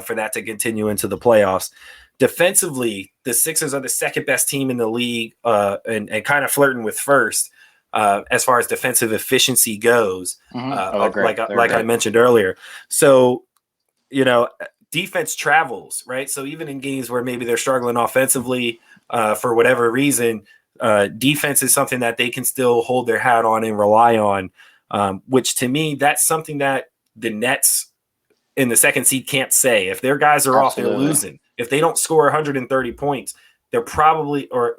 for that to continue into the playoffs. Defensively, the Sixers are the second best team in the league, and kind of flirting with first. As far as defensive efficiency goes, I mentioned earlier. So, defense travels, right? So even in games where maybe they're struggling offensively for whatever reason, defense is something that they can still hold their hat on and rely on. which to me, that's something that the Nets in the second seed can't say. If their guys are off, they're losing. If they don't score 130 points, they're probably, or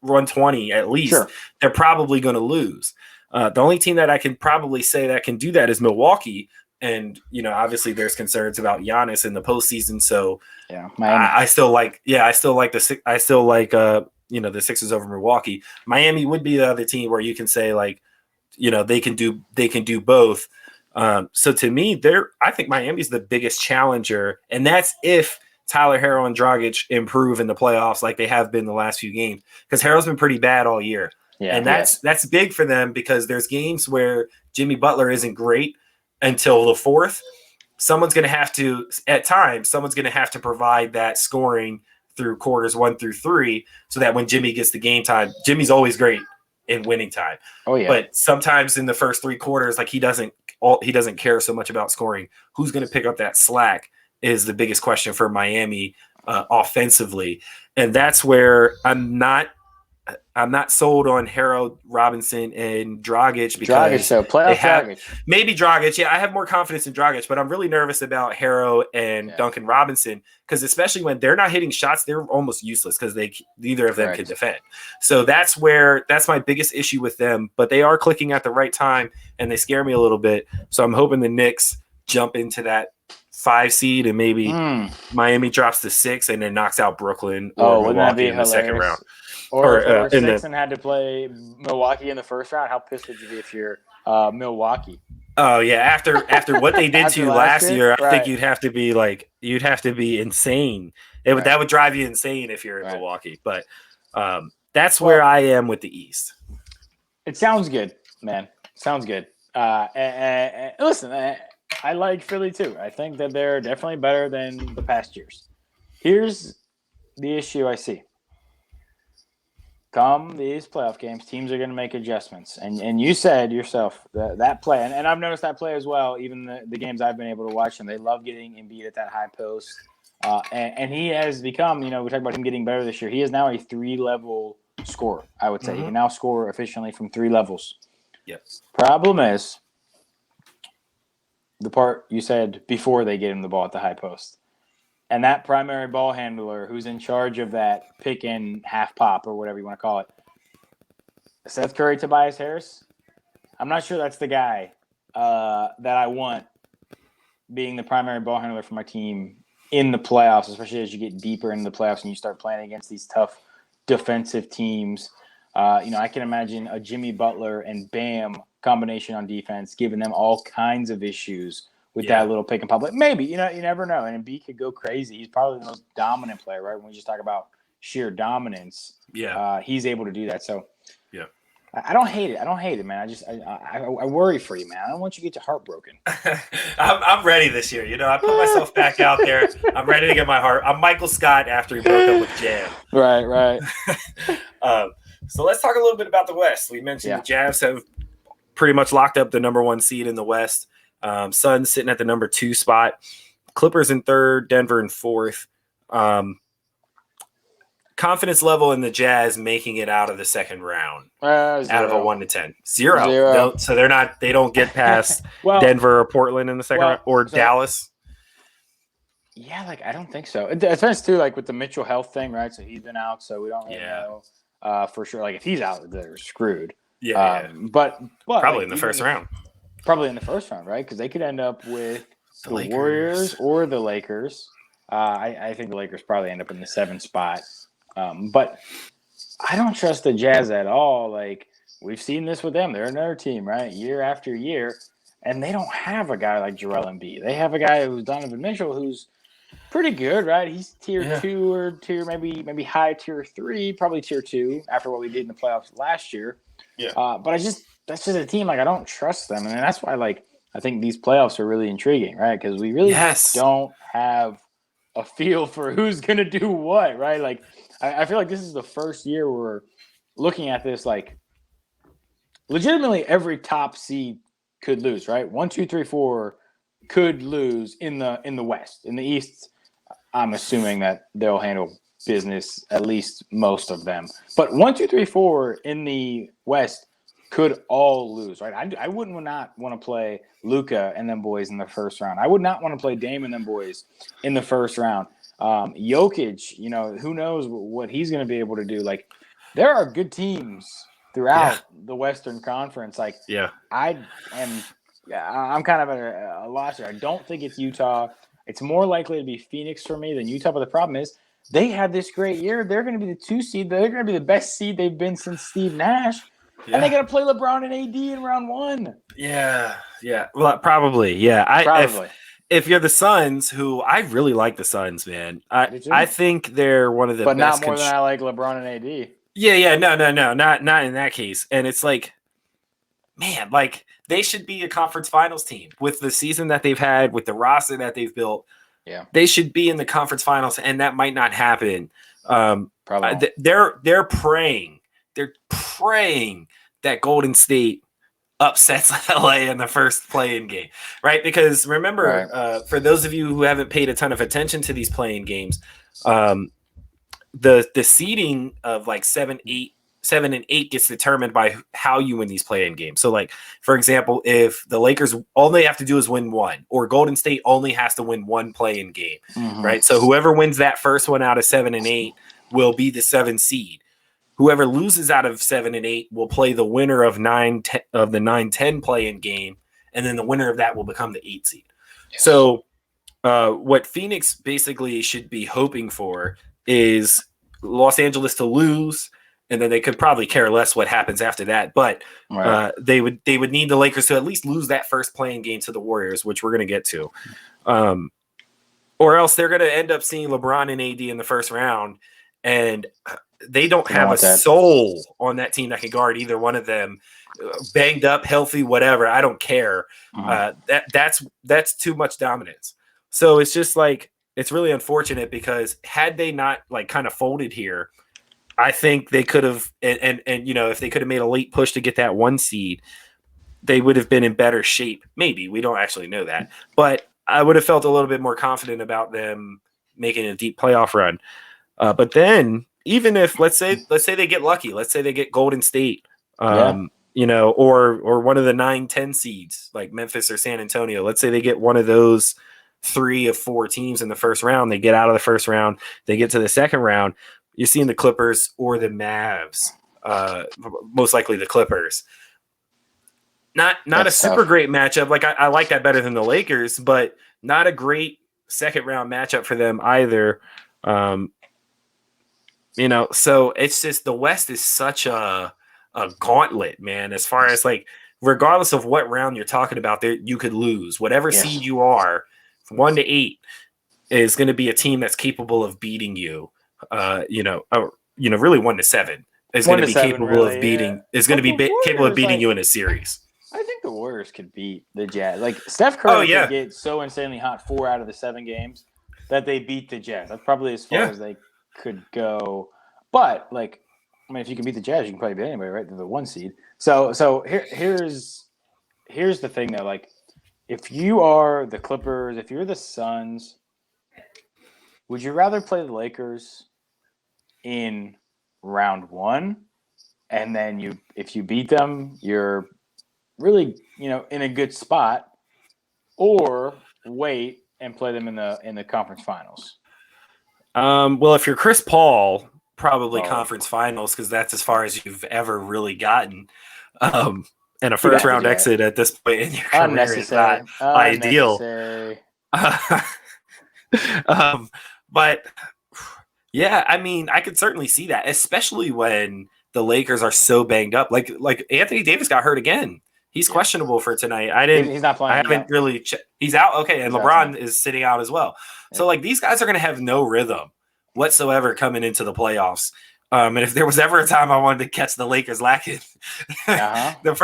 120 at least, they're probably going to lose. The only team that I can probably say that can do that is Milwaukee. And, obviously there's concerns about Giannis in the postseason. So I still like the Sixers over Milwaukee. Miami would be the other team where you can say they can do both. So to me, I think Miami's the biggest challenger, and that's if Tyler Herro and Dragic improve in the playoffs like they have been the last few games, because Herro's been pretty bad all year. Yeah, and that's big for them because there's games where Jimmy Butler isn't great until the fourth. Someone's going to have to provide that scoring through quarters 1 through 3 so that when Jimmy gets the game time, Jimmy's always great in winning time. Oh yeah. But sometimes in the first 3 quarters, he doesn't care so much about scoring. Who's going to pick up that slack is the biggest question for Miami offensively. And that's where I'm not sold on Herro, Robinson, and Dragic because Dragic. Maybe Dragic. Yeah, I have more confidence in Dragic, but I'm really nervous about Herro and Duncan Robinson because especially when they're not hitting shots, they're almost useless because neither of them can defend. So that's my biggest issue with them. But they are clicking at the right time, and they scare me a little bit. So I'm hoping the Knicks jump into that 5 seed and maybe Miami drops to 6 and then knocks out Brooklyn or Milwaukee in the second round. Or if they were 6 and had to play Milwaukee in the first round, how pissed would you be if you're Milwaukee? Oh yeah, after what they did to you last year, I think you'd have to be insane. That would drive you insane if you're in Milwaukee. But that's where I am with the East. It sounds good, man. Sounds good. And listen, I like Philly too. I think that they're definitely better than the past years. Here's the issue I see. Come these playoff games, teams are going to make adjustments. And you said yourself that play, and I've noticed that play as well, even the games I've been able to watch, and they love getting Embiid at that high post. And he has become, we talk about him getting better this year. He is now a 3-level scorer, I would say. Mm-hmm. He can now score efficiently from 3 levels. Yes. Problem is the part you said before they get him the ball at the high post. And that primary ball handler who's in charge of that pick and half pop or whatever you want to call it, Seth Curry, Tobias Harris, I'm not sure that's the guy that I want being the primary ball handler for my team in the playoffs, especially as you get deeper into the playoffs and you start playing against these tough defensive teams. I can imagine a Jimmy Butler and Bam combination on defense, giving them all kinds of issues with that little pick and pop. But maybe, you never know. And Embiid could go crazy. He's probably the most dominant player, right? When we just talk about sheer dominance, he's able to do that. So, I don't hate it. I don't hate it, man. I worry for you, man. I don't want you to get your heart broken. I'm ready this year. I put myself back out there. I'm ready to get my heart. I'm Michael Scott after he broke up with Jam. Right. So let's talk a little bit about the West. We mentioned the Jazz have pretty much locked up the number 1 seed in the West. Suns sitting at the number 2 spot. Clippers in 3rd, Denver in 4th. Confidence level in the Jazz making it out of the second round out of a 1 to 10. Zero. So they don't get past Denver or Portland in the second round or Dallas. Yeah, I don't think so. It depends too, with the Mitchell health thing, right? So he's been out, so we don't really know for sure. If he's out, they're screwed. But probably in the first round. Probably in the first round, right? Because they could end up with the Warriors or the Lakers. I think the Lakers probably end up in the 7th spot. But I don't trust the Jazz at all. We've seen this with them. They're another team, right? Year after year. And they don't have a guy like Joel Embiid. They have a guy who's Donovan Mitchell who's pretty good, right? He's tier 2 or tier maybe high tier 3, probably tier 2 after what we did in the playoffs last year. Yeah. But that's just a team I don't trust them, and that's why I think these playoffs are really intriguing, right? Because we really don't have a feel for who's gonna do what, right? I feel like this is the first year we're looking at this legitimately every top seed could lose, right? 1, 2, 3, 4 could lose in the West. In the East, I'm assuming that they'll handle business, at least most of them. But 1, 2, 3, 4 in the West could all lose, right? I wouldn't not want to play Luka and them boys in the first round. I would not want to play Dame and them boys in the first round. Jokic, who knows what he's going to be able to do. Like, there are good teams throughout the Western Conference. Like, I'm kind of at a loss here. I don't think it's Utah. It's more likely to be Phoenix for me than Utah. But the problem is they had this great year. They're going to be the 2 seed. They're going to be the best seed they've been since Steve Nash. Yeah. And they got to play LeBron and AD in round 1. Yeah. Well, probably. Yeah. Probably. If you're the Suns, who I really like the Suns, man. I think they're one of the but best. But not more than I like LeBron and AD. Yeah. No. Not in that case. And it's like, man, like they should be a conference finals team with the season that they've had, with the roster that they've built. Yeah. They should be in the conference finals, and that might not happen. Probably. They're praying. They're praying that Golden State upsets LA in the first play-in game, right? Because remember, for those of you who haven't paid a ton of attention to these play-in games, the seeding of like 7 and 8 gets determined by how you win these play-in games. So, like, for example, if the Lakers, all they have to do is win one, or Golden State only has to win one play-in game, right? So whoever wins that first one out of 7 and 8 will be the 7 seed. Whoever loses out of 7 and 8 will play the winner of the 9-10 play-in game, and then the winner of that will become the 8 seed. Yes. So what Phoenix basically should be hoping for is Los Angeles to lose, and then they could probably care less what happens after that. But they would need the Lakers to at least lose that first play-in game to the Warriors, which we're going to get to. Or else they're going to end up seeing LeBron and AD in the first round, and they don't have a soul on that team that can guard either one of them. Banged up, healthy, whatever. I don't care. That's too much dominance. So it's just like, it's really unfortunate, because had they not like kind of folded here, I think they could have, and if they could have made a late push to get that 1 seed, they would have been in better shape. Maybe, we don't actually know that, but I would have felt a little bit more confident about them making a deep playoff run. But then, even if let's say they get lucky, let's say they get Golden State, or one of the 9-10 seeds like Memphis or San Antonio. Let's say they get one of those 3 of 4 teams in the first round. They get out of the first round. They get to the second round. You're seeing the Clippers or the Mavs, most likely the Clippers. Not a super great matchup. Like I like that better than the Lakers, but not a great second round matchup for them either. So it's just, the West is such a gauntlet, man. As far as like, regardless of what round you're talking about, there you could lose. Whatever seed you are, from 1 to 8 is going to be a team that's capable of beating you. Really 1 to 7 is going to be capable of beating. Is going to be capable of beating you in a series. I think the Warriors could beat the Jazz. Like Steph Curry could get so insanely hot 4 out of the 7 games that they beat the Jazz. That's probably as far as they could go. But like, I mean, if you can beat the Jazz, you can probably beat anybody, right? They're the 1 seed. So here's the thing though. Like, if you are the Clippers, if you're the Suns, would you rather play the Lakers in round 1, and then if you beat them, you're really in a good spot, or wait and play them in the conference finals? Well, if you're Chris Paul, probably conference finals, because that's as far as you've ever really gotten. And a first round exit at this point in your career is not ideal. But yeah, I mean, I could certainly see that, especially when the Lakers are so banged up. Like Anthony Davis got hurt again. He's questionable for tonight. He's not playing. I haven't really he's out. Okay, and LeBron is sitting out as well. So like, these guys are going to have no rhythm whatsoever coming into the playoffs. And if there was ever a time I wanted to catch the Lakers lacking, the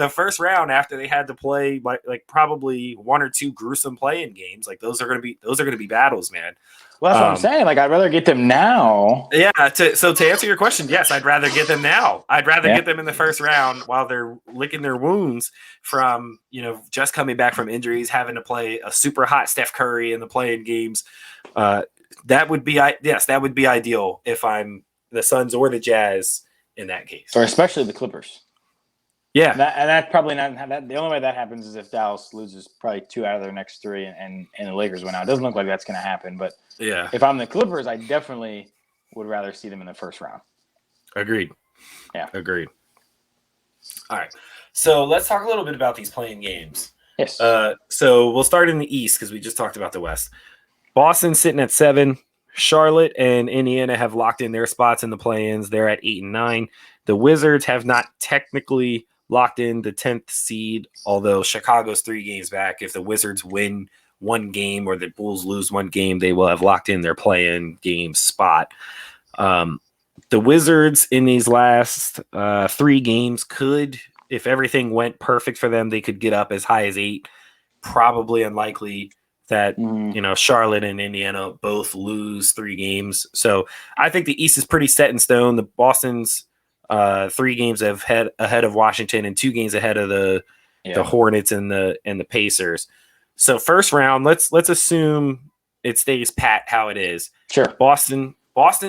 first round after they had to play like probably 1 or 2 gruesome play-in games, like those are going to be battles, man. Well, that's what I'm saying. Like, I'd rather get them now. Yeah. So to answer your question, yes, I'd rather get them now. I'd rather get them in the first round while they're licking their wounds from, just coming back from injuries, having to play a super hot Steph Curry in the play-in games. That would be ideal if I'm the Suns or the Jazz in that case. Or especially the Clippers. Yeah. And that's probably not that. The only way that happens is if Dallas loses probably 2 out of their next 3, and the Lakers win out. It doesn't look like that's going to happen. But Yeah. if I'm the Clippers, I definitely would rather see them in the first round. Agreed. Yeah. Agreed. All right. So let's talk a little bit about these playing games. Yes. So we'll start in the East because we just talked about the West. Boston sitting at 7. Charlotte and Indiana have locked in their spots in the play-ins. They're at 8 and 9. The Wizards have not technically locked in the 10th seed, although Chicago's 3 games back. If the Wizards win 1 game or the Bulls lose 1 game, they will have locked in their play-in game spot. The Wizards in these last 3 games could, if everything went perfect for them, they could get up as high as 8. Probably unlikely that Charlotte and Indiana both lose 3 games. So I think the East is pretty set in stone. The Boston's 3 games ahead of Washington and 2 games ahead of the Hornets and the Pacers. So first round, let's assume it stays pat how it is. Sure. Boston,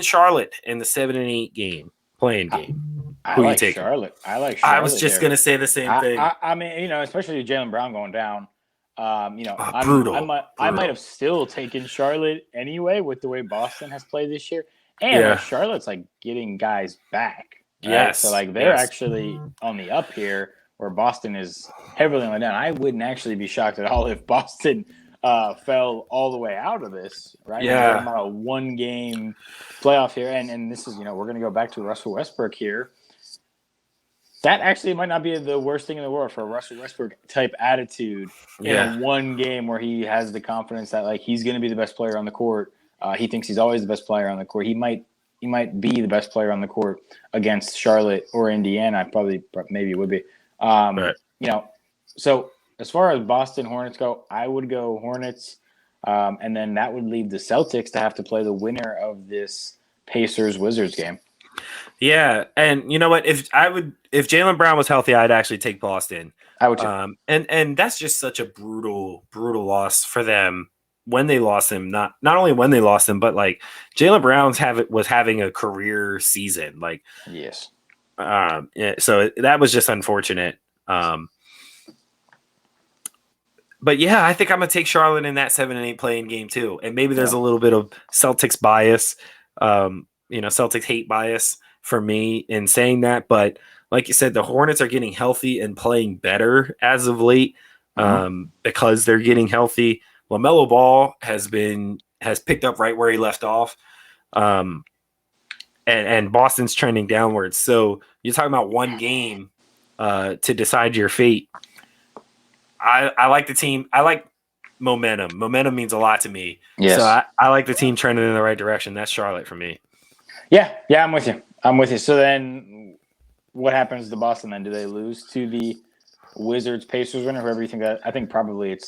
Charlotte in the 7 and 8 game playing game. Who like you taking? Charlotte. I like Charlotte. I was just going to say the same thing. I mean, especially with Jaylen Brown going down. Brutal. I might have still taken Charlotte anyway with the way Boston has played this year, and Charlotte's like getting guys back. Right? Yes, so like they're actually on the up here, where Boston is heavily on the down. I wouldn't actually be shocked at all if Boston fell all the way out of this. Right? Yeah, we're about a 1-game playoff here, and this is we're going to go back to Russell Westbrook here. That actually might not be the worst thing in the world for a Russell Westbrook type attitude in a 1 game where he has the confidence that like he's going to be the best player on the court. He thinks he's always the best player on the court. He might be the best player on the court against Charlotte or Indiana. Maybe it would be. Right. So as far as Boston Hornets go, I would go Hornets, and then that would leave the Celtics to have to play the winner of this Pacers Wizards game. Yeah, and you know what? If Jaylen Brown was healthy, I'd actually take Boston. I would too. And that's just such a brutal loss for them when they lost him. Not only when they lost him, but like Jaylen Brown was having a career season. Like yes. So that was just unfortunate. But yeah, I think I'm gonna take Charlotte in that 7 and 8 playing game too. And maybe there's a little bit of Celtics bias. Celtics hate bias for me in saying that, but like you said, the Hornets are getting healthy and playing better as of late because they're getting healthy. LaMelo Ball has picked up right where he left off, and Boston's trending downwards. So you're talking about 1 game to decide your fate. I like the team. I like momentum. Momentum means a lot to me. Yes. So I like the team trending in the right direction. That's Charlotte for me. Yeah, I'm with you. So then what happens to Boston then? Do they lose to the Wizards, Pacers winner, whoever you think that? I think probably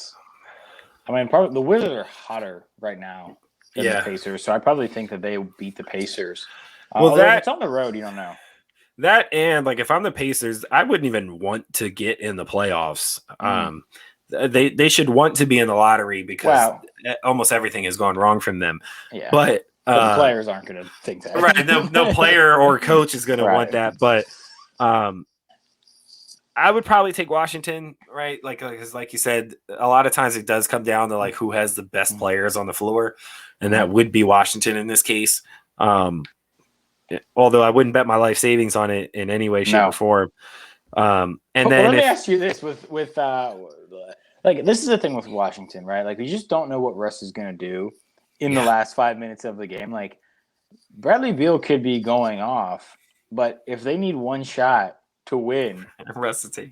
probably the Wizards are hotter right now than the Pacers. So I probably think that they beat the Pacers. Well, if it's on the road, you don't know. That and like if I'm the Pacers, I wouldn't even want to get in the playoffs. They should want to be in the lottery because almost everything has gone wrong from them. Yeah. But the players aren't going to think that. Right. No player or coach is going to want that. But I would probably take Washington, right? Because like you said, a lot of times it does come down to like who has the best players on the floor. And that would be Washington in this case. Although I wouldn't bet my life savings on it in any way, shape, or form. Let me ask you this with like this is the thing with Washington, right? Like we just don't know what Russ is going to do in the last 5 minutes of the game. Like Bradley Beal could be going off, but if they need 1 shot to win,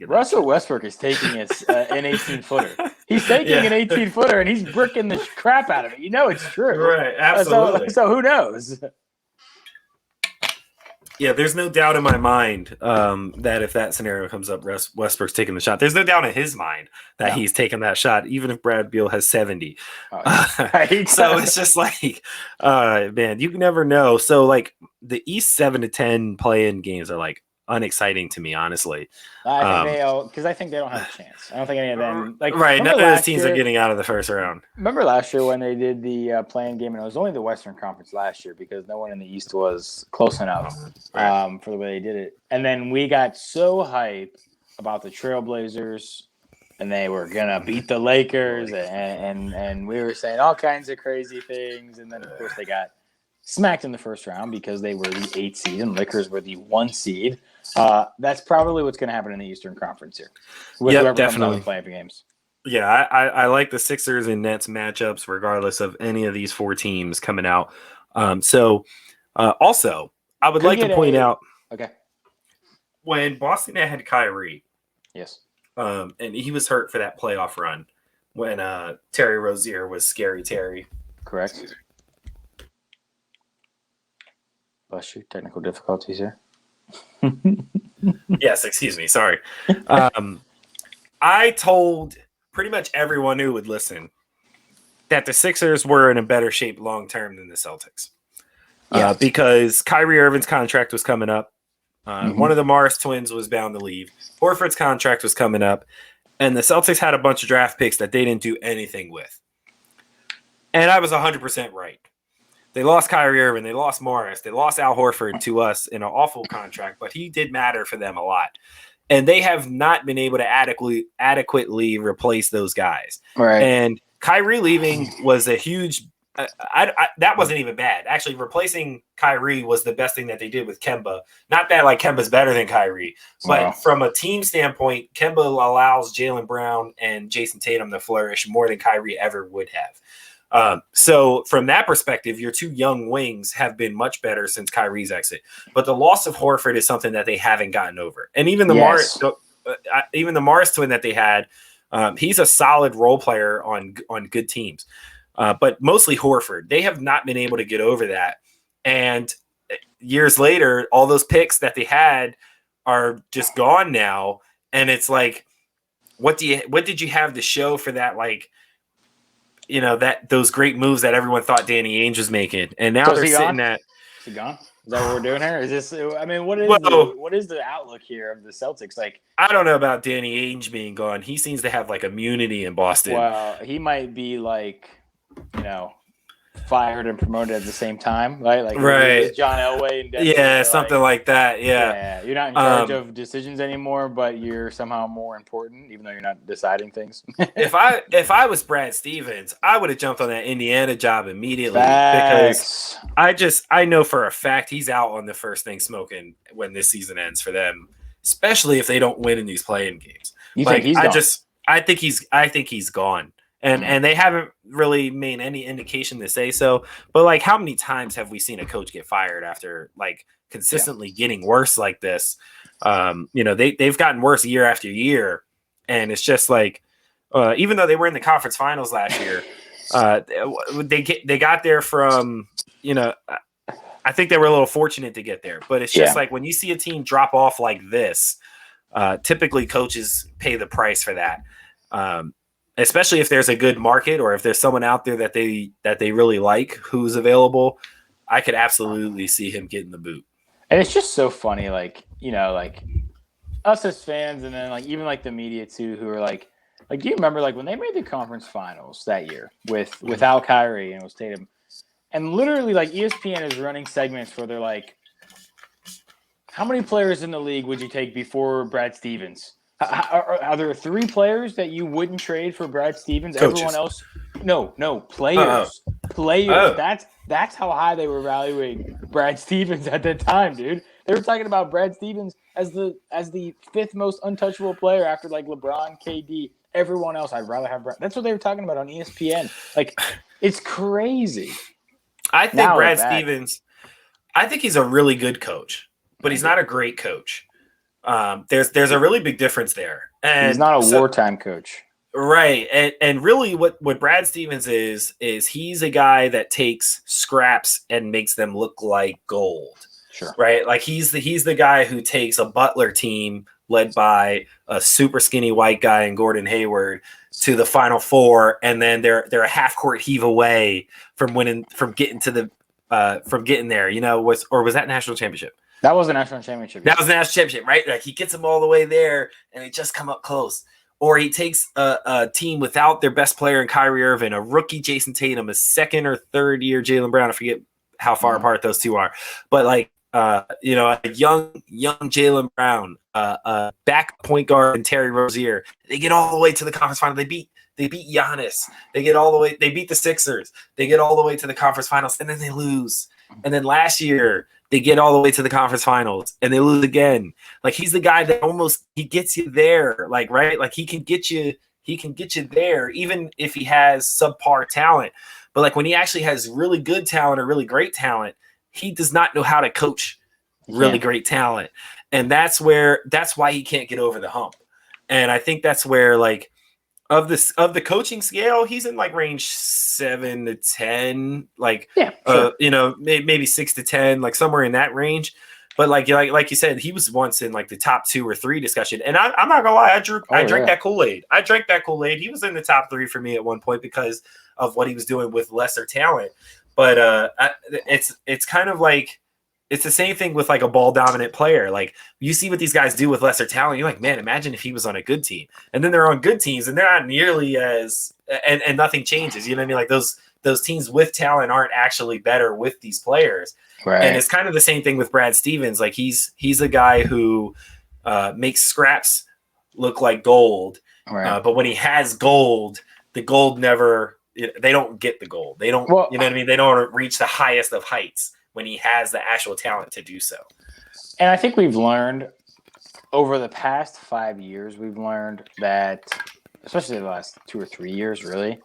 Russell Westbrook is taking an 18-footer. He's taking an 18-footer and he's bricking the crap out of it. It's true. Right, absolutely. So who knows? Yeah, there's no doubt in my mind that if that scenario comes up, Westbrook's taking the shot. There's no doubt in his mind that he's taking that shot, even if Brad Beal has 70. So it's just like, man, you never know. So like the East 7 to 10 play-in games are like unexciting to me, honestly. I think they don't have a chance. I don't think any of them. None of those teams are getting out of the first round. Remember last year when they did the play-in game, and it was only the Western Conference last year because no one in the East was close enough for the way they did it. And then we got so hyped about the Trailblazers, and they were gonna beat the Lakers, and we were saying all kinds of crazy things, and then of course they got smacked in the first round because they were the 8 seed and Lakers were the 1 seed. That's probably what's going to happen in the Eastern Conference here. With whoever definitely. comes out of the play games. Yeah, I like the Sixers and Nets matchups regardless of any of these 4 teams coming out. Also, I would like to point out when Boston had Kyrie. Yes. And he was hurt for that playoff run when Terry Rozier was Scary Terry. Correct. Bless you. Technical difficulties here. Yes, excuse me. Sorry. I told pretty much everyone who would listen that the Sixers were in a better shape long term than the Celtics. Because Kyrie Irving's contract was coming up. One of the Morris twins was bound to leave. Horford's contract was coming up. And the Celtics had a bunch of draft picks that they didn't do anything with. And I was 100% right. They lost Kyrie Irving. They lost Morris. They lost Al Horford to us in an awful contract, but he did matter for them a lot. And they have not been able to adequately replace those guys. Right. And Kyrie leaving was a huge that wasn't even bad. Actually, replacing Kyrie was the best thing that they did with Kemba. Not that like Kemba's better than Kyrie, but from a team standpoint, Kemba allows Jaylen Brown and Jason Tatum to flourish more than Kyrie ever would have. So from that perspective, your 2 young wings have been much better since Kyrie's exit. But the loss of Horford is something that they haven't gotten over. And even the Morris twin that they had, he's a solid role player on good teams. But mostly Horford. They have not been able to get over that. And years later, all those picks that they had are just gone now. And it's like, what did you have to show for that? Like, you know, that those great moves that everyone thought Danny Ainge was making, and now they're sitting at. Is he gone? Is that what we're doing here? Is this? I mean, what is the outlook here of the Celtics? Like, I don't know about Danny Ainge being gone. He seems to have like immunity in Boston. Well, he might be like, you know, fired and promoted at the same time, right? Like John Elway and Denver, something like that. Yeah, you're not in charge of decisions anymore, but you're somehow more important, even though you're not deciding things. If I was Brad Stevens, I would have jumped on that Indiana job immediately because I know for a fact he's out on the first thing smoking when this season ends for them, especially if they don't win in these play-in games. You think he's gone? I think he's gone. And they haven't really made any indication to say so. But, like, how many times have we seen a coach get fired after, like, consistently getting worse like this? You know, they've gotten worse year after year. And it's just like, even though they were in the conference finals last year, they got there from, you know, I think they were a little fortunate to get there. But it's just like when you see a team drop off like this, typically coaches pay the price for that. Especially if there's a good market or if there's someone out there that they really like who's available, I could absolutely see him getting the boot. And it's just so funny, like, you know, like us as fans and then like even like the media too, who are like do you remember like when they made the conference finals that year without Kyrie and it was Tatum, and literally like ESPN is running segments where they're like, how many players in the league would you take before Brad Stevens? Are there 3 players that you wouldn't trade for Brad Stevens? Coaches. Everyone else? No, players. Players. That's how high they were evaluating Brad Stevens at the time, dude. They were talking about Brad Stevens as the 5th most untouchable player after like LeBron, KD, everyone else. I'd rather have Brad. That's what they were talking about on ESPN. Like, it's crazy. I think Brad Stevens. I think he's a really good coach, but he's not a great coach. There's a really big difference there. And he's not a wartime coach. Right. And really what Brad Stevens is he's a guy that takes scraps and makes them look like gold. Sure. Right? Like he's the guy who takes a Butler team led by a super skinny white guy and Gordon Hayward to the Final Four, and then they're a half court heave away from getting there, you know, was that national championship? That was the national championship. That was the national championship, right? Like he gets them all the way there, and they just come up close. Or he takes a team without their best player in Kyrie Irving, a rookie Jason Tatum, a second or third year Jaylen Brown. I forget how far apart those two are, but like a young Jaylen Brown, back point guard and Terry Rozier. They get all the way to the conference final. They beat Giannis. They get all the way. They beat the Sixers. They get all the way to the conference finals, and then they lose. And then last year they get all the way to the conference finals, and they lose again. Like, he's the guy that he gets you there. Like, right? Like, he can get you there, even if he has subpar talent. But like, when he actually has really good talent or really great talent, he does not know how to coach really great talent. And that's why he can't get over the hump. And I think that's where, like, of the coaching scale, he's in like range 7 to 10, like, sure. Maybe 6 to 10, like somewhere in that range. But like you said, he was once in like the top 2 or 3 discussion. And I'm not gonna lie, I drank that Kool-Aid. I drank that Kool-Aid. He was in the top 3 for me at one point because of what he was doing with lesser talent. But it's kind of like, it's the same thing with like a ball dominant player. Like, you see what these guys do with lesser talent. You're like, man, imagine if he was on a good team. And then they're on good teams and they're not nearly as, and nothing changes. You know what I mean? Like, those teams with talent aren't actually better with these players. Right. And it's kind of the same thing with Brad Stevens. Like, he's a guy who makes scraps look like gold. Right. But when he has gold, the gold they don't get the gold. They don't, you know what I mean? They don't reach the highest of heights when he has the actual talent to do so. And I think we've learned over the past 5 years, we've learned that, especially the last 2 or 3 years, really,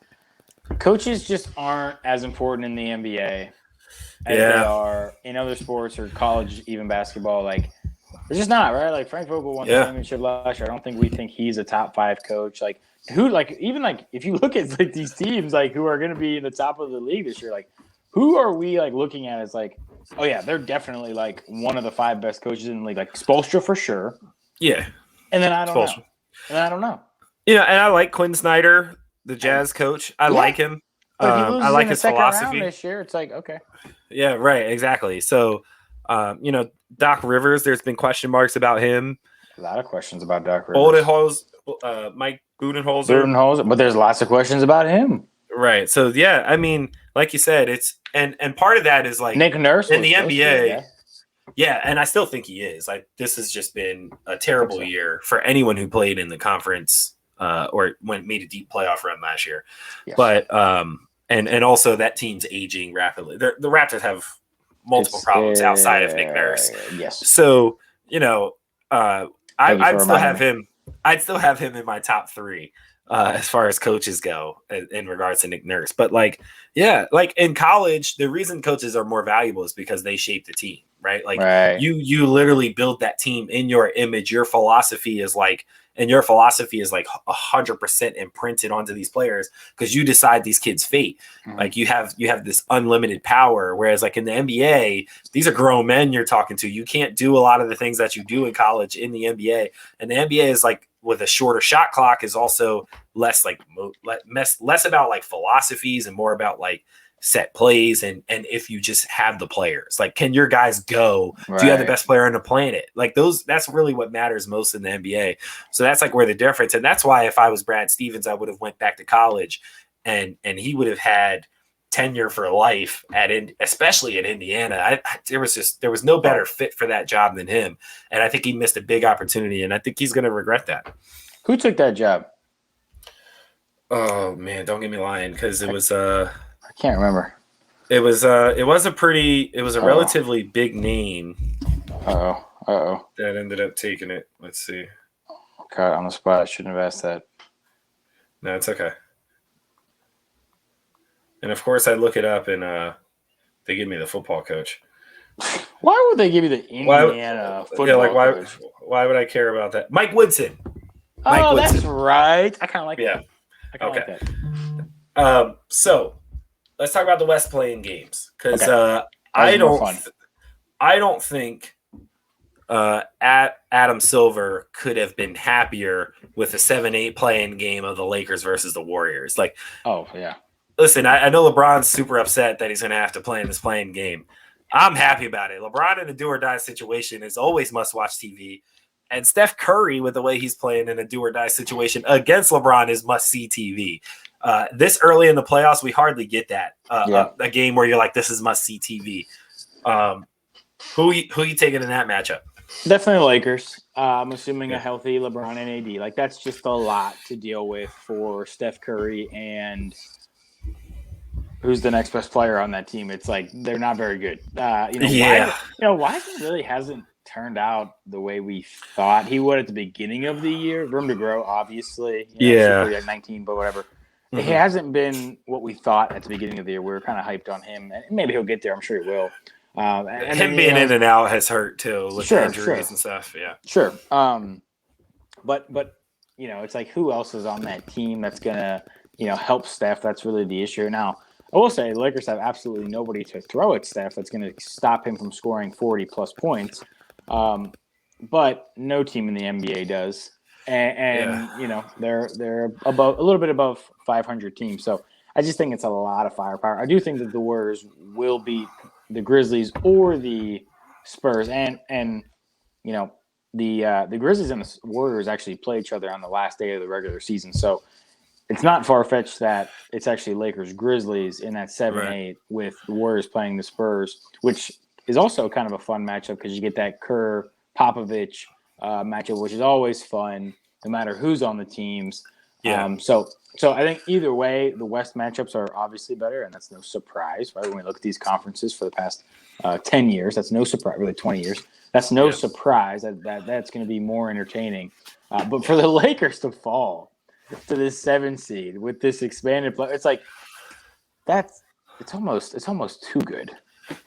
coaches just aren't as important in the NBA as they are in other sports or college, even basketball. Like, it's just not, right? Like, Frank Vogel won the championship last year. I don't think we think he's a top 5 coach. Like, who, like, even like, if you look at like these teams, like, who are going to be in the top of the league this year, like, who are we like looking at as like, oh yeah, they're definitely like one of the 5 best coaches in the league, like Spoelstra for sure. Yeah. And then I don't know. And I like Quinn Snyder, the Jazz coach. I like him. I like his philosophy. This year, it's like, okay. Yeah, right, exactly. So, Doc Rivers, there's been question marks about him. A lot of questions about Doc Rivers. Mike Budenholzer. But there's lots of questions about him. Right. So, yeah, I mean, like you said, it's and part of that is like Nick Nurse in the NBA. Yeah, and I still think he is. Like, this has just been a terrible year for anyone who played in the conference or made a deep playoff run last year. Yes. But and also that team's aging rapidly. The Raptors have multiple problems outside of Nick Nurse. Yes. So, I'd still have him. I'd still have him in my top 3 as far as coaches go in regards to Nick Nurse. But like in college, the reason coaches are more valuable is because they shape the team, right? Like you literally build that team in your image. Your philosophy is like 100% imprinted onto these players because you decide these kids' fate. Mm-hmm. Like you have this unlimited power. Whereas like in the NBA, these are grown men you're talking to. You can't do a lot of the things that you do in college in the NBA. And the NBA is like, with a shorter shot clock, is also less about like philosophies and more about like set plays and if you just have the players, like, can your guys go? Right. Do you have the best player on the planet? Like that's really what matters most in the NBA. So that's like where the difference, and that's why if I was Brad Stevens, I would have went back to college and he would have had tenure for life especially at Indiana. There was no better fit for that job than him, and I think he missed a big opportunity, and I think he's going to regret that. Who took that job? Oh man, don't get me lying, because it was I can't remember. It was a relatively big name. Uh-oh. That ended up taking it. Let's see. God, on the spot, I shouldn't have asked that. No, it's okay. And of course, I look it up, and they give me the football coach. Why would they give you the Indiana football coach? Why would I care about that? Mike Woodson. That's right. I kind of like that. Okay. So let's talk about the West playing games, because I don't think Adam Silver could have been happier with a 7-8 playing game of the Lakers versus the Warriors. Like, oh yeah. Listen, I know LeBron's super upset that he's going to have to play in this playing game. I'm happy about it. LeBron in a do-or-die situation is always must-watch TV. And Steph Curry, with the way he's playing in a do-or-die situation against LeBron, is must-see TV. This early in the playoffs, we hardly get that. A game where you're like, this is must-see TV. Who you taking in that matchup? Definitely Lakers. I'm assuming a healthy LeBron and AD. Like, that's just a lot to deal with for Steph Curry and who's the next best player on that team. It's like they're not very good. Wiseman really hasn't turned out the way we thought he would at the beginning of the year. Room to grow, obviously. At 19, but whatever. Mm-hmm. He hasn't been what we thought at the beginning of the year. We were kind of hyped on him, and maybe he'll get there. I'm sure he will. Him being in and out has hurt too with injuries and stuff. Yeah, sure. But it's like, who else is on that team that's gonna help Steph? That's really the issue now. I will say the Lakers have absolutely nobody to throw at Steph that's going to stop him from scoring 40-plus points. But no team in the NBA does. And they're above, a little bit above 500 teams. So I just think it's a lot of firepower. I do think that the Warriors will beat the Grizzlies or the Spurs. And the Grizzlies and the Warriors actually play each other on the last day of the regular season. So it's not far-fetched that it's actually Lakers-Grizzlies in that 7-8 with the Warriors playing the Spurs, which is also kind of a fun matchup because you get that Kerr-Popovich matchup, which is always fun no matter who's on the teams. Yeah. So I think either way, the West matchups are obviously better, and that's no surprise, right? When we look at these conferences for the past 10 years, that's no surprise, really 20 years. That's no surprise that's going to be more entertaining. But for the Lakers to fall to this 7 seed with this expanded play, it's like it's almost too good.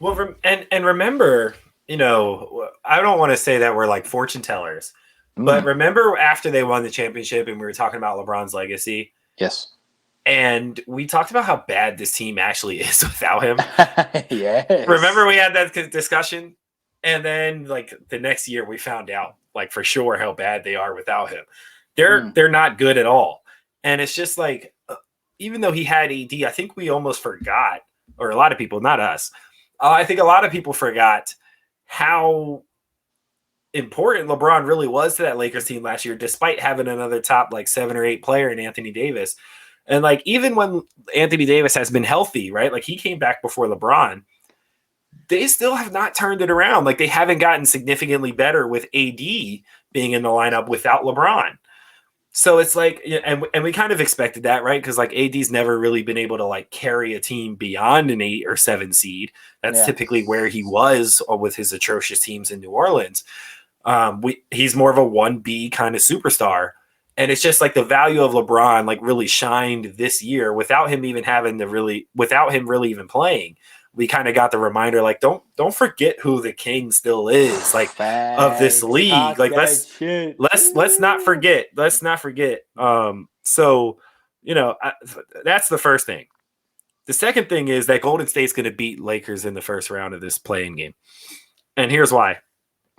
Well, and remember, I don't want to say that we're like fortune tellers, but remember after they won the championship and we were talking about LeBron's legacy? Yes. And we talked about how bad this team actually is without him. Yes. Remember we had that discussion? And then like the next year we found out like for sure how bad they are without him. They're not good at all. And it's just like, even though he had AD, I think we almost forgot, or a lot of people, not us. I think a lot of people forgot how important LeBron really was to that Lakers team last year, despite having another top like 7 or 8 player in Anthony Davis. And like, even when Anthony Davis has been healthy, right? Like he came back before LeBron, they still have not turned it around. Like they haven't gotten significantly better with AD being in the lineup without LeBron. So it's like, and we kind of expected that, right? Because like AD's never really been able to like carry a team beyond an 8 or 7 seed. That's typically where he was with his atrocious teams in New Orleans. He's more of a 1B kind of superstar. And it's just like the value of LeBron like really shined this year without him even really even playing. We kind of got the reminder, like, don't forget who the king still is, like of this league. Like let's not forget. Let's not forget. So that's the first thing. The second thing is that Golden State's going to beat Lakers in the first round of this play-in game, and here's why.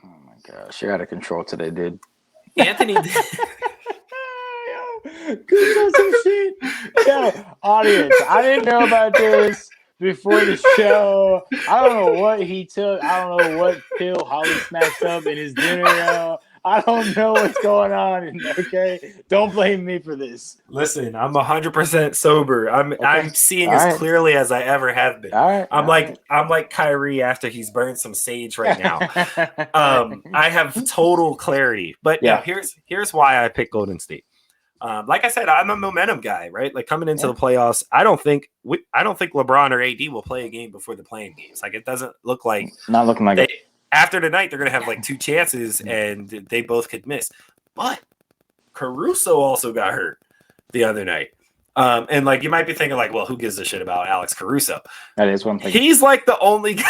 Oh my gosh, you're out of control today, dude. Anthony. Good some shit. Yo, audience, I didn't know about this before the show. I don't know what he took. I don't know what pill Holly snatched up in his dinner, yo. I don't know what's going on. Okay, don't blame me for this. Listen, I'm 100% sober. I'm seeing as clearly as I ever have been. I'm like Kyrie after he's burned some sage right now. I have total clarity. But here's why I picked Golden State. Like I said, I'm a momentum guy, right? Like coming into the playoffs, I don't think LeBron or AD will play a game before the playing games. Like it doesn't look like not looking like it. After tonight, they're gonna have like 2 chances, and they both could miss. But Caruso also got hurt the other night, and like you might be thinking, like, well, who gives a shit about Alex Caruso? That is one thing. He's like the only guy.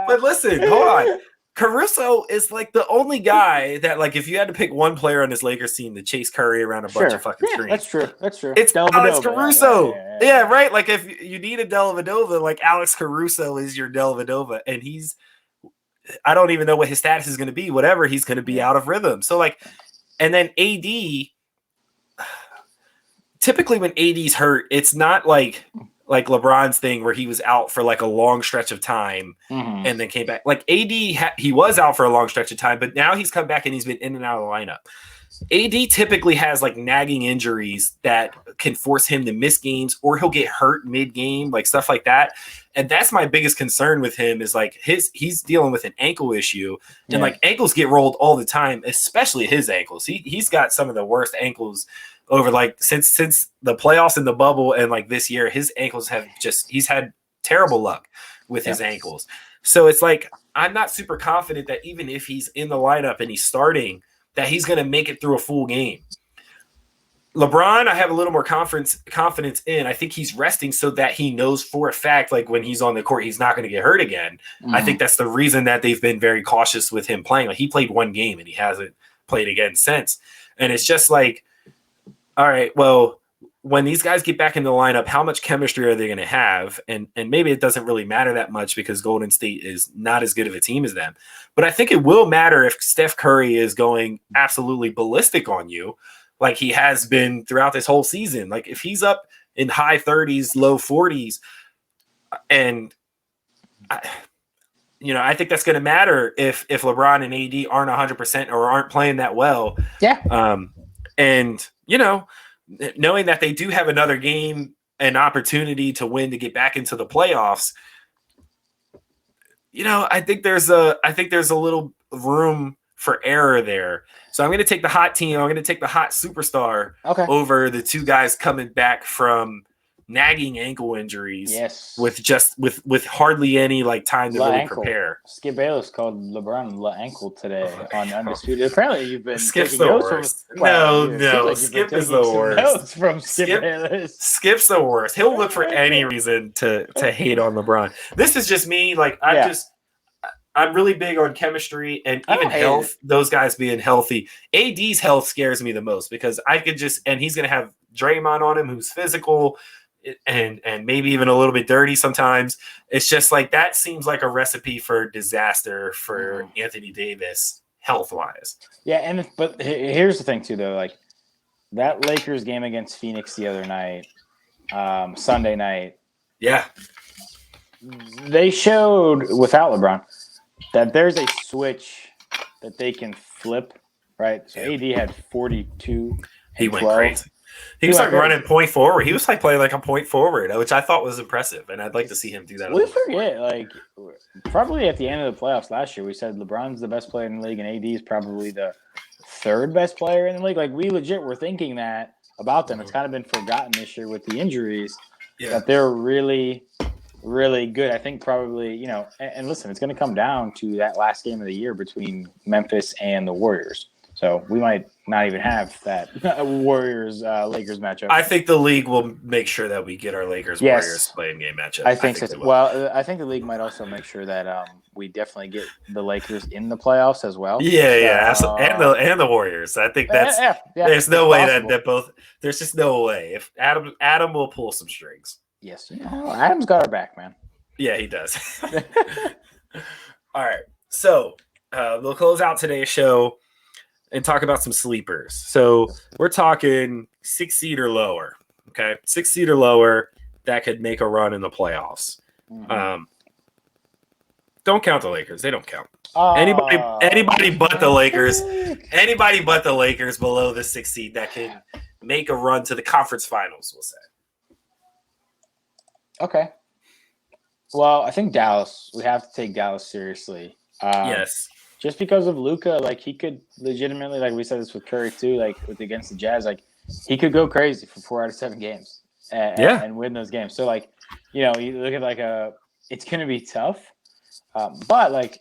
But listen, hold on. Caruso is like the only guy that, like, if you had to pick one player on this Lakers team to chase Curry around a bunch of fucking screens. That's true. It's Alex Caruso. Yeah, right? Like, if you need a Dellavedova, like, Alex Caruso is your Dellavedova. And I don't even know what his status is going to be. Whatever, he's going to be out of rhythm. So, like, and then AD, typically when AD's hurt, it's not like LeBron's thing where he was out for like a long stretch of time and then came back. Like AD, he was out for a long stretch of time, but now he's come back and he's been in and out of the lineup. AD typically has like nagging injuries that can force him to miss games, or he'll get hurt mid-game, like stuff like that. And that's my biggest concern with him is like he's dealing with an ankle issue, and like ankles get rolled all the time, especially his ankles. He's got some of the worst ankles over like since the playoffs and the bubble, and like this year, his ankles have he's had terrible luck with his ankles. So it's like I'm not super confident that even if he's in the lineup and he's starting, that he's going to make it through a full game. LeBron, I have a little more confidence in. I think he's resting so that he knows for a fact, like when he's on the court, he's not going to get hurt again. Mm-hmm. I think that's the reason that they've been very cautious with him playing. Like he played one game and he hasn't played again since. And it's just like, all right, well, when these guys get back in the lineup, how much chemistry are they going to have? And maybe it doesn't really matter that much because Golden State is not as good of a team as them. But I think it will matter if Steph Curry is going absolutely ballistic on you, like he has been throughout this whole season. Like if he's up in high 30s, low 40s, and I think that's going to matter if LeBron and AD aren't 100% or aren't playing that well. Yeah. And knowing that they do have another game, an opportunity to win to get back into the playoffs, I think there's a little room for error there. So I'm going to take the hot team. I'm going to take the hot superstar over the two guys coming back from nagging ankle injuries. Yes. With hardly any like time to really prepare. Skip Bayless called LeBron La Ankle today on Undisputed. Apparently you've been Skip's the worst. No. Skip is the worst. Notes from Skip Bayless. Skip's the worst. He'll look for any reason to hate on LeBron. This is just me. Like I'm really big on chemistry and even health. Those guys being healthy. AD's health scares me the most because and he's going to have Draymond on him, who's physical and maybe even a little bit dirty sometimes. It's just like that seems like a recipe for disaster for Anthony Davis health wise. Yeah, but here's the thing too, though. Like that Lakers game against Phoenix the other night, Sunday night. Yeah, they showed without LeBron that there's a switch that they can flip, right? So AD had 42. He went crazy. He was like running point forward. He was like playing like a point forward, which I thought was impressive, and I'd like to see him do that. We forget, like, probably at the end of the playoffs last year, we said LeBron's the best player in the league, and AD is probably the third best player in the league. Like, we legit were thinking that about them. It's kind of been forgotten this year with the injuries that they're really, really good. I think probably, and listen, it's going to come down to that last game of the year between Memphis and the Warriors. So we might not even have that Warriors-Lakers matchup. I think the league will make sure that we get our Lakers-Warriors playing game matchup. I think so. Well, I think the league might also make sure that we definitely get the Lakers in the playoffs as well. Yeah. And the Warriors. I think that's there's no way that both. There's just no way. If Adam will pull some strings. Yes, Adam's got our back, man. Yeah, he does. All right, so we'll close out today's show and talk about some sleepers. So we're talking 6 seed or lower. Okay, 6 seed or lower that could make a run in the playoffs. Mm-hmm. Don't count the Lakers; they don't count. Anybody but the Lakers. Anybody but the Lakers below the 6 seed that can make a run to the conference finals. We'll say. Okay. Well, I think Dallas. We have to take Dallas seriously. Yes. Just because of Luka, like he could legitimately, like we said this with Curry too, like against the Jazz, like he could go crazy for 4 out of 7 games and win those games. So like, you look at it's going to be tough. But like,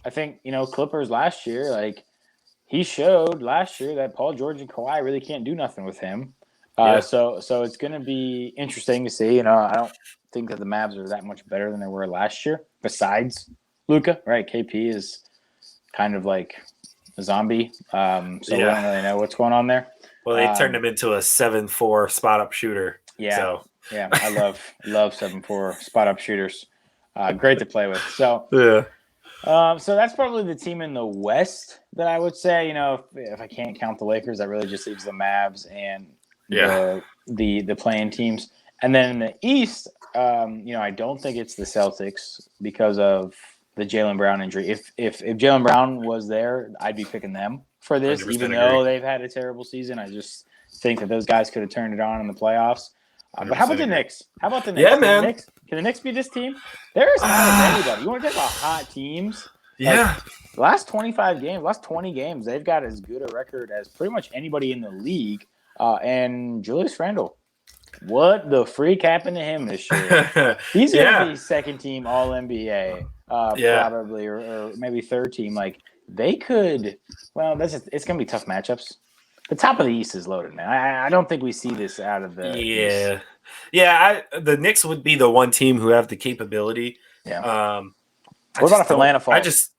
I think, Clippers last year, like he showed last year that Paul George and Kawhi really can't do nothing with him. So it's going to be interesting to see. I don't think that the Mavs are that much better than they were last year. Besides Luka, right? KP is kind of like a zombie. So we don't really know what's going on there. Well, they turned him into a 7-4 spot up shooter. Yeah. So. Yeah. I love 7-4 spot up shooters. Great to play with. So so that's probably the team in the West that I would say, if I can't count the Lakers, that really just leaves the Mavs and the playing teams. And then in the East, I don't think it's the Celtics because of the Jaylen Brown injury. If Jaylen Brown was there, I'd be picking them for this, even though they've had a terrible season. I just think that those guys could have turned it on in the playoffs. But how about the Knicks? How about the Knicks? Yeah, man. Can the Knicks be this team? They're as hot as anybody. You want to talk about hot teams? Yeah. Last 25 games, last 20 games, they've got as good a record as pretty much anybody in the league. And Julius Randle, what the freak happened to him this year? He's going to be second team All NBA, probably, or maybe third team. Like they could. Well, it's going to be tough matchups. The top of the East is loaded, man. I don't think we see this out of the East. The Knicks would be the one team who have the capability. Yeah. What about if Atlanta falls?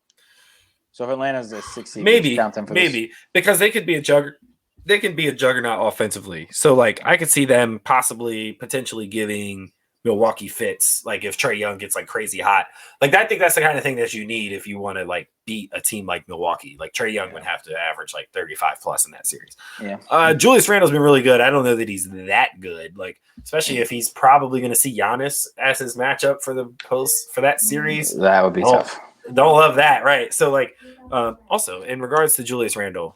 So if Atlanta's the 6th seed, maybe because they could be a juggernaut offensively. So like I could see them potentially giving Milwaukee fits. Like if Trae Young gets like crazy hot, like I think that's the kind of thing that you need if you want to like beat a team like Milwaukee. Like Trae Young would have to average like 35 plus in that series. Yeah. Julius Randle's been really good. I don't know that he's that good. Like especially if he's probably going to see Giannis as his matchup for that series. That would be tough. Don't love that, right? So like, also in regards to Julius Randle,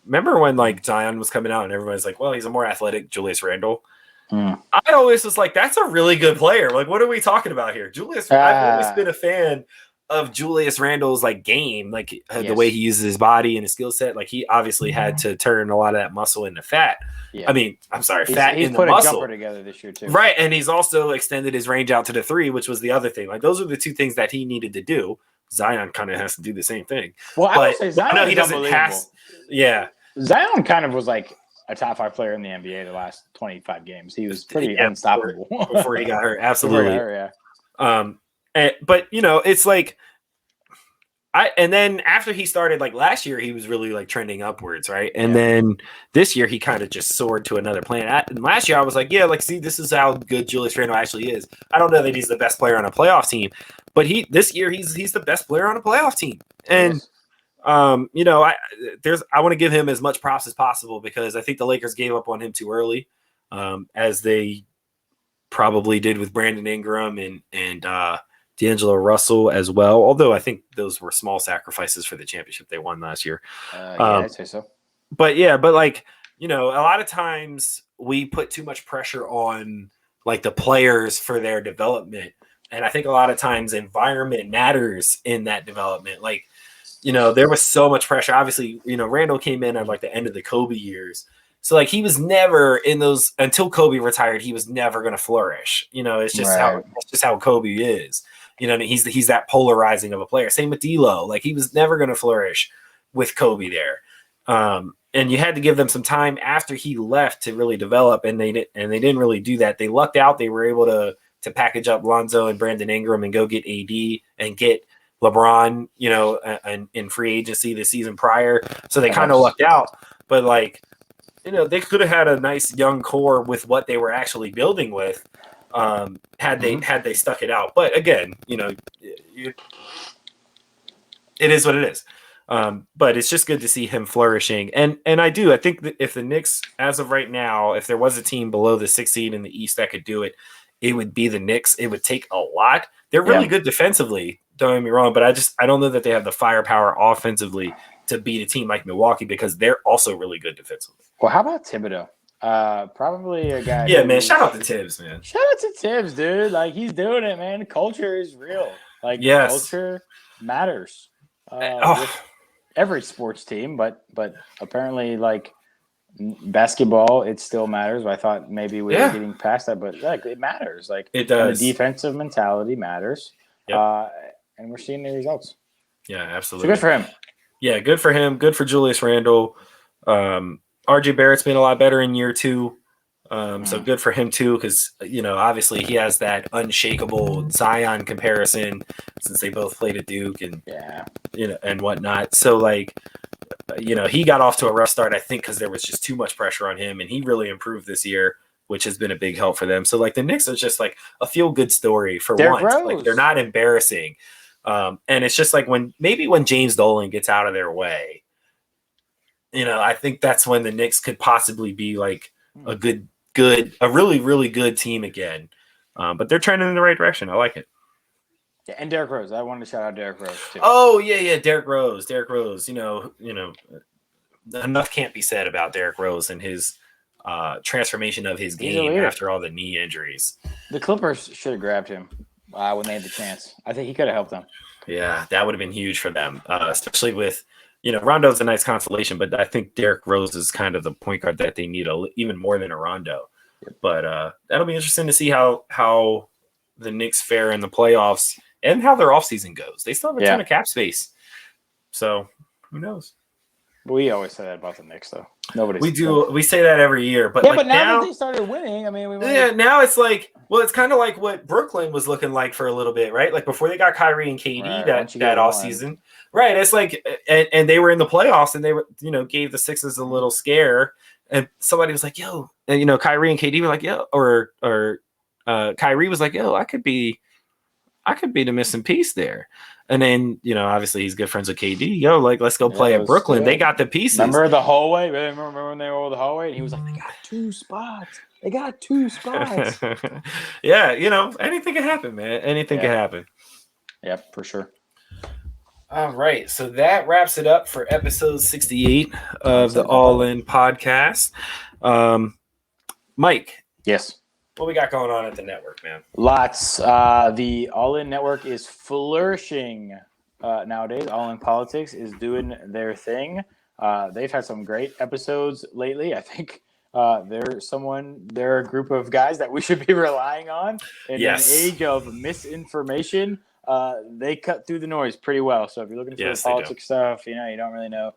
remember when like Zion was coming out and everybody's like, well, he's a more athletic Julius Randle. I always was like, that's a really good player. Like, what are we talking about here? I've always been a fan of Julius Randle's like game, like the way he uses his body and his skill set. Like he obviously had to turn a lot of that muscle into fat. Yeah. I mean, I'm sorry, fat he's in the put muscle. A jumper together this year too. Right, and he's also extended his range out to the 3, which was the other thing. Like those are the two things that he needed to do. Zion kind of has to do the same thing. Well, I would say Zion he doesn't pass. Yeah. Zion kind of was like a top 5 player in the NBA the last 25 games. He was pretty unstoppable before he got hurt. Absolutely. But you know, it's like and then after he started, like last year, he was really like trending upwards, right? And then this year, he kind of just soared to another plane. And last year, I was like, see, this is how good Julius Randle actually is. I don't know that he's the best player on a playoff team, but this year he's the best player on a playoff team. And you know, I want to give him as much props as possible because I think the Lakers gave up on him too early, as they probably did with Brandon Ingram and D'Angelo Russell as well. Although I think those were small sacrifices for the championship they won last year. I'd say so. But like, you know, a lot of times we put too much pressure on like the players for their development. And I think a lot of times environment matters in that development. Like, you know, there was so much pressure. Obviously, you know, Randall came in at like the end of the Kobe years. So like he was never in those until Kobe retired, he was never going to flourish. You know, it's just how Kobe is. You know, he's that polarizing of a player. Same with D'Lo. Like he was never going to flourish with Kobe there. And you had to give them some time after he left to really develop, and they didn't really do that. They lucked out. They were able to package up Lonzo and Brandon Ingram and go get AD and get LeBron, you know, in free agency the season prior. So they kind of lucked out. But like, you know, they could have had a nice young core with what they were actually building with. Had they stuck it out. But again, you know, it is what it is. But it's just good to see him flourishing. And I think that if the Knicks, as of right now, if there was a team below the 6th seed in the East that could do it, it would be the Knicks. It would take a lot. They're really good defensively, don't get me wrong, but I don't know that they have the firepower offensively to beat a team like Milwaukee because they're also really good defensively. Well, how about Thibodeau? Probably a guy. Yeah, man. Shout out to Tibbs, man. Shout out to Tibbs, dude. Like he's doing it, man. Culture is real. Like culture matters. Every sports team, but apparently, like basketball, it still matters. I thought maybe we were getting past that, but like it matters. Like it does. The defensive mentality matters. Yep. And we're seeing the results. Yeah, absolutely. So good for him. Yeah, good for him. Good for Julius Randle. RJ Barrett's been a lot better in year 2. So good for him too, because you know, obviously he has that unshakable Zion comparison since they both played at Duke and you know and whatnot. So like, you know, he got off to a rough start, I think, because there was just too much pressure on him, and he really improved this year, which has been a big help for them. So like the Knicks is just like a feel good story for once. Like they're not embarrassing, and it's just like when James Dolan gets out of their way, you know, I think that's when the Knicks could possibly be like a really, really good team again. But they're trending in the right direction. I like it. Yeah, and Derrick Rose. I wanted to shout out Derrick Rose too. Oh yeah, Derrick Rose. You know, enough can't be said about Derrick Rose and his transformation of his game after all the knee injuries. The Clippers should have grabbed him when they had the chance. I think he could have helped them. Yeah, that would have been huge for them, especially with, Rondo's a nice consolation, but I think Derrick Rose is kind of the point guard that they need even more than a Rondo. But that'll be interesting to see how the Knicks fare in the playoffs and how their offseason goes. They still have a ton of cap space. So who knows? We always say that about the Knicks, though. We say that every year, but but now that they started winning, I mean, now it's like, well, it's kind of like what Brooklyn was looking like for a little bit, right? Like before they got Kyrie and KD that off season, right? It's like, and they were in the playoffs, and they were, gave the Sixers a little scare, and somebody was like, "Yo," and Kyrie and KD were like, "Yo," or Kyrie was like, "Yo, I could be the missing piece there." And then, obviously he's good friends with KD. Yo, like, let's go play at Brooklyn. They got the pieces. Remember the hallway? Remember when they were over the hallway? And he was like, they got two spots. Yeah, anything can happen, man. Anything can happen. Yep, for sure. All right. So that wraps it up for episode 68 of the All In podcast. Mike. Yes. What we got going on at the network, man? Lots. The All In Network is flourishing nowadays. All In Politics is doing their thing. They've had some great episodes lately. I think they're a group of guys that we should be relying on. In an age of misinformation, they cut through the noise pretty well. So if you're looking for the politics stuff, you don't really know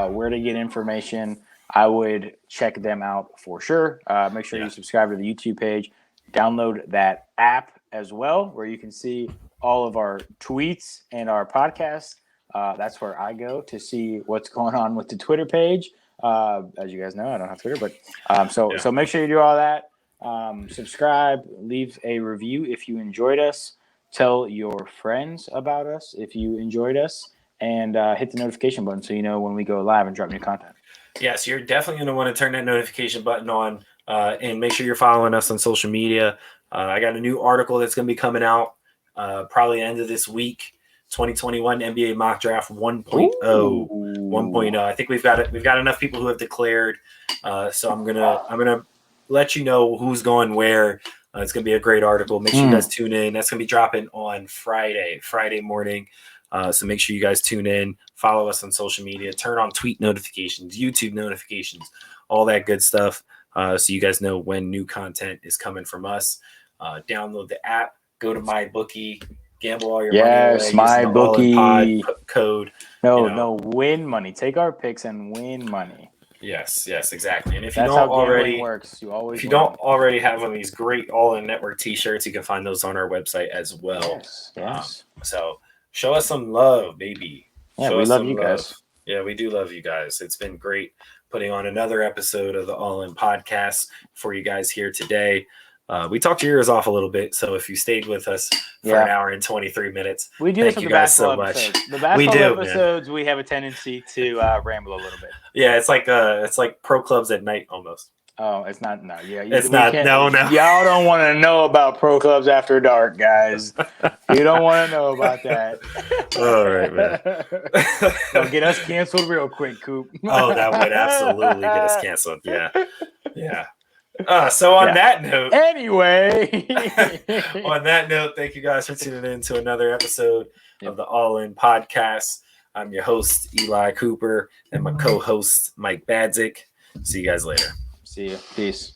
where to get information, I would check them out for sure. Make sure you subscribe to the YouTube page. Download that app as well, where you can see all of our tweets and our podcasts. That's where I go to see what's going on with the Twitter page. As you guys know, I don't have Twitter, but so make sure you do all that. Subscribe, leave a review if you enjoyed us. Tell your friends about us if you enjoyed us, and hit the notification button so you know when we go live and drop new content. Yes, you're definitely going to want to turn that notification button on and make sure you're following us on social media. I got a new article that's going to be coming out probably end of this week. 2021 NBA mock draft 1.0. 1.0. I think we've got enough people who have declared. So I'm gonna let you know who's going where. It's gonna be a great article. Make sure you guys tune in. That's gonna be dropping on Friday morning. So make sure you guys tune in, follow us on social media, turn on tweet notifications, YouTube notifications, all that good stuff. So you guys know when new content is coming from us. Download the app, go to MyBookie, gamble all your money away. Yes, MyBookie code. No, win money. Take our picks and win money. Yes, exactly. And if That's you don't how already works. if you don't already have one of these great All-In Network t-shirts, you can find those on our website as well. Yes. So show us some love, baby. Yeah, we love you guys. Yeah, we do love you guys. It's been great putting on another episode of the All In podcast for you guys here today. We talked your ears off a little bit, so if you stayed with us for an hour and 23 minutes, we do thank you guys so much. The basketball episodes, we have a tendency to ramble a little bit. Yeah, it's like pro clubs at night almost. Oh, it's not. No, it's not. No. Y'all don't want to know about pro clubs after dark, guys. You don't want to know about that. All right, man. Don't get us canceled real quick, Coop. Oh, that would absolutely get us canceled. Yeah. So on that note, anyway, on that note, thank you guys for tuning in to another episode of the All In podcast. I'm your host, Eli Cooper, and my co-host, Mike Badzik. See you guys later. See you. Peace.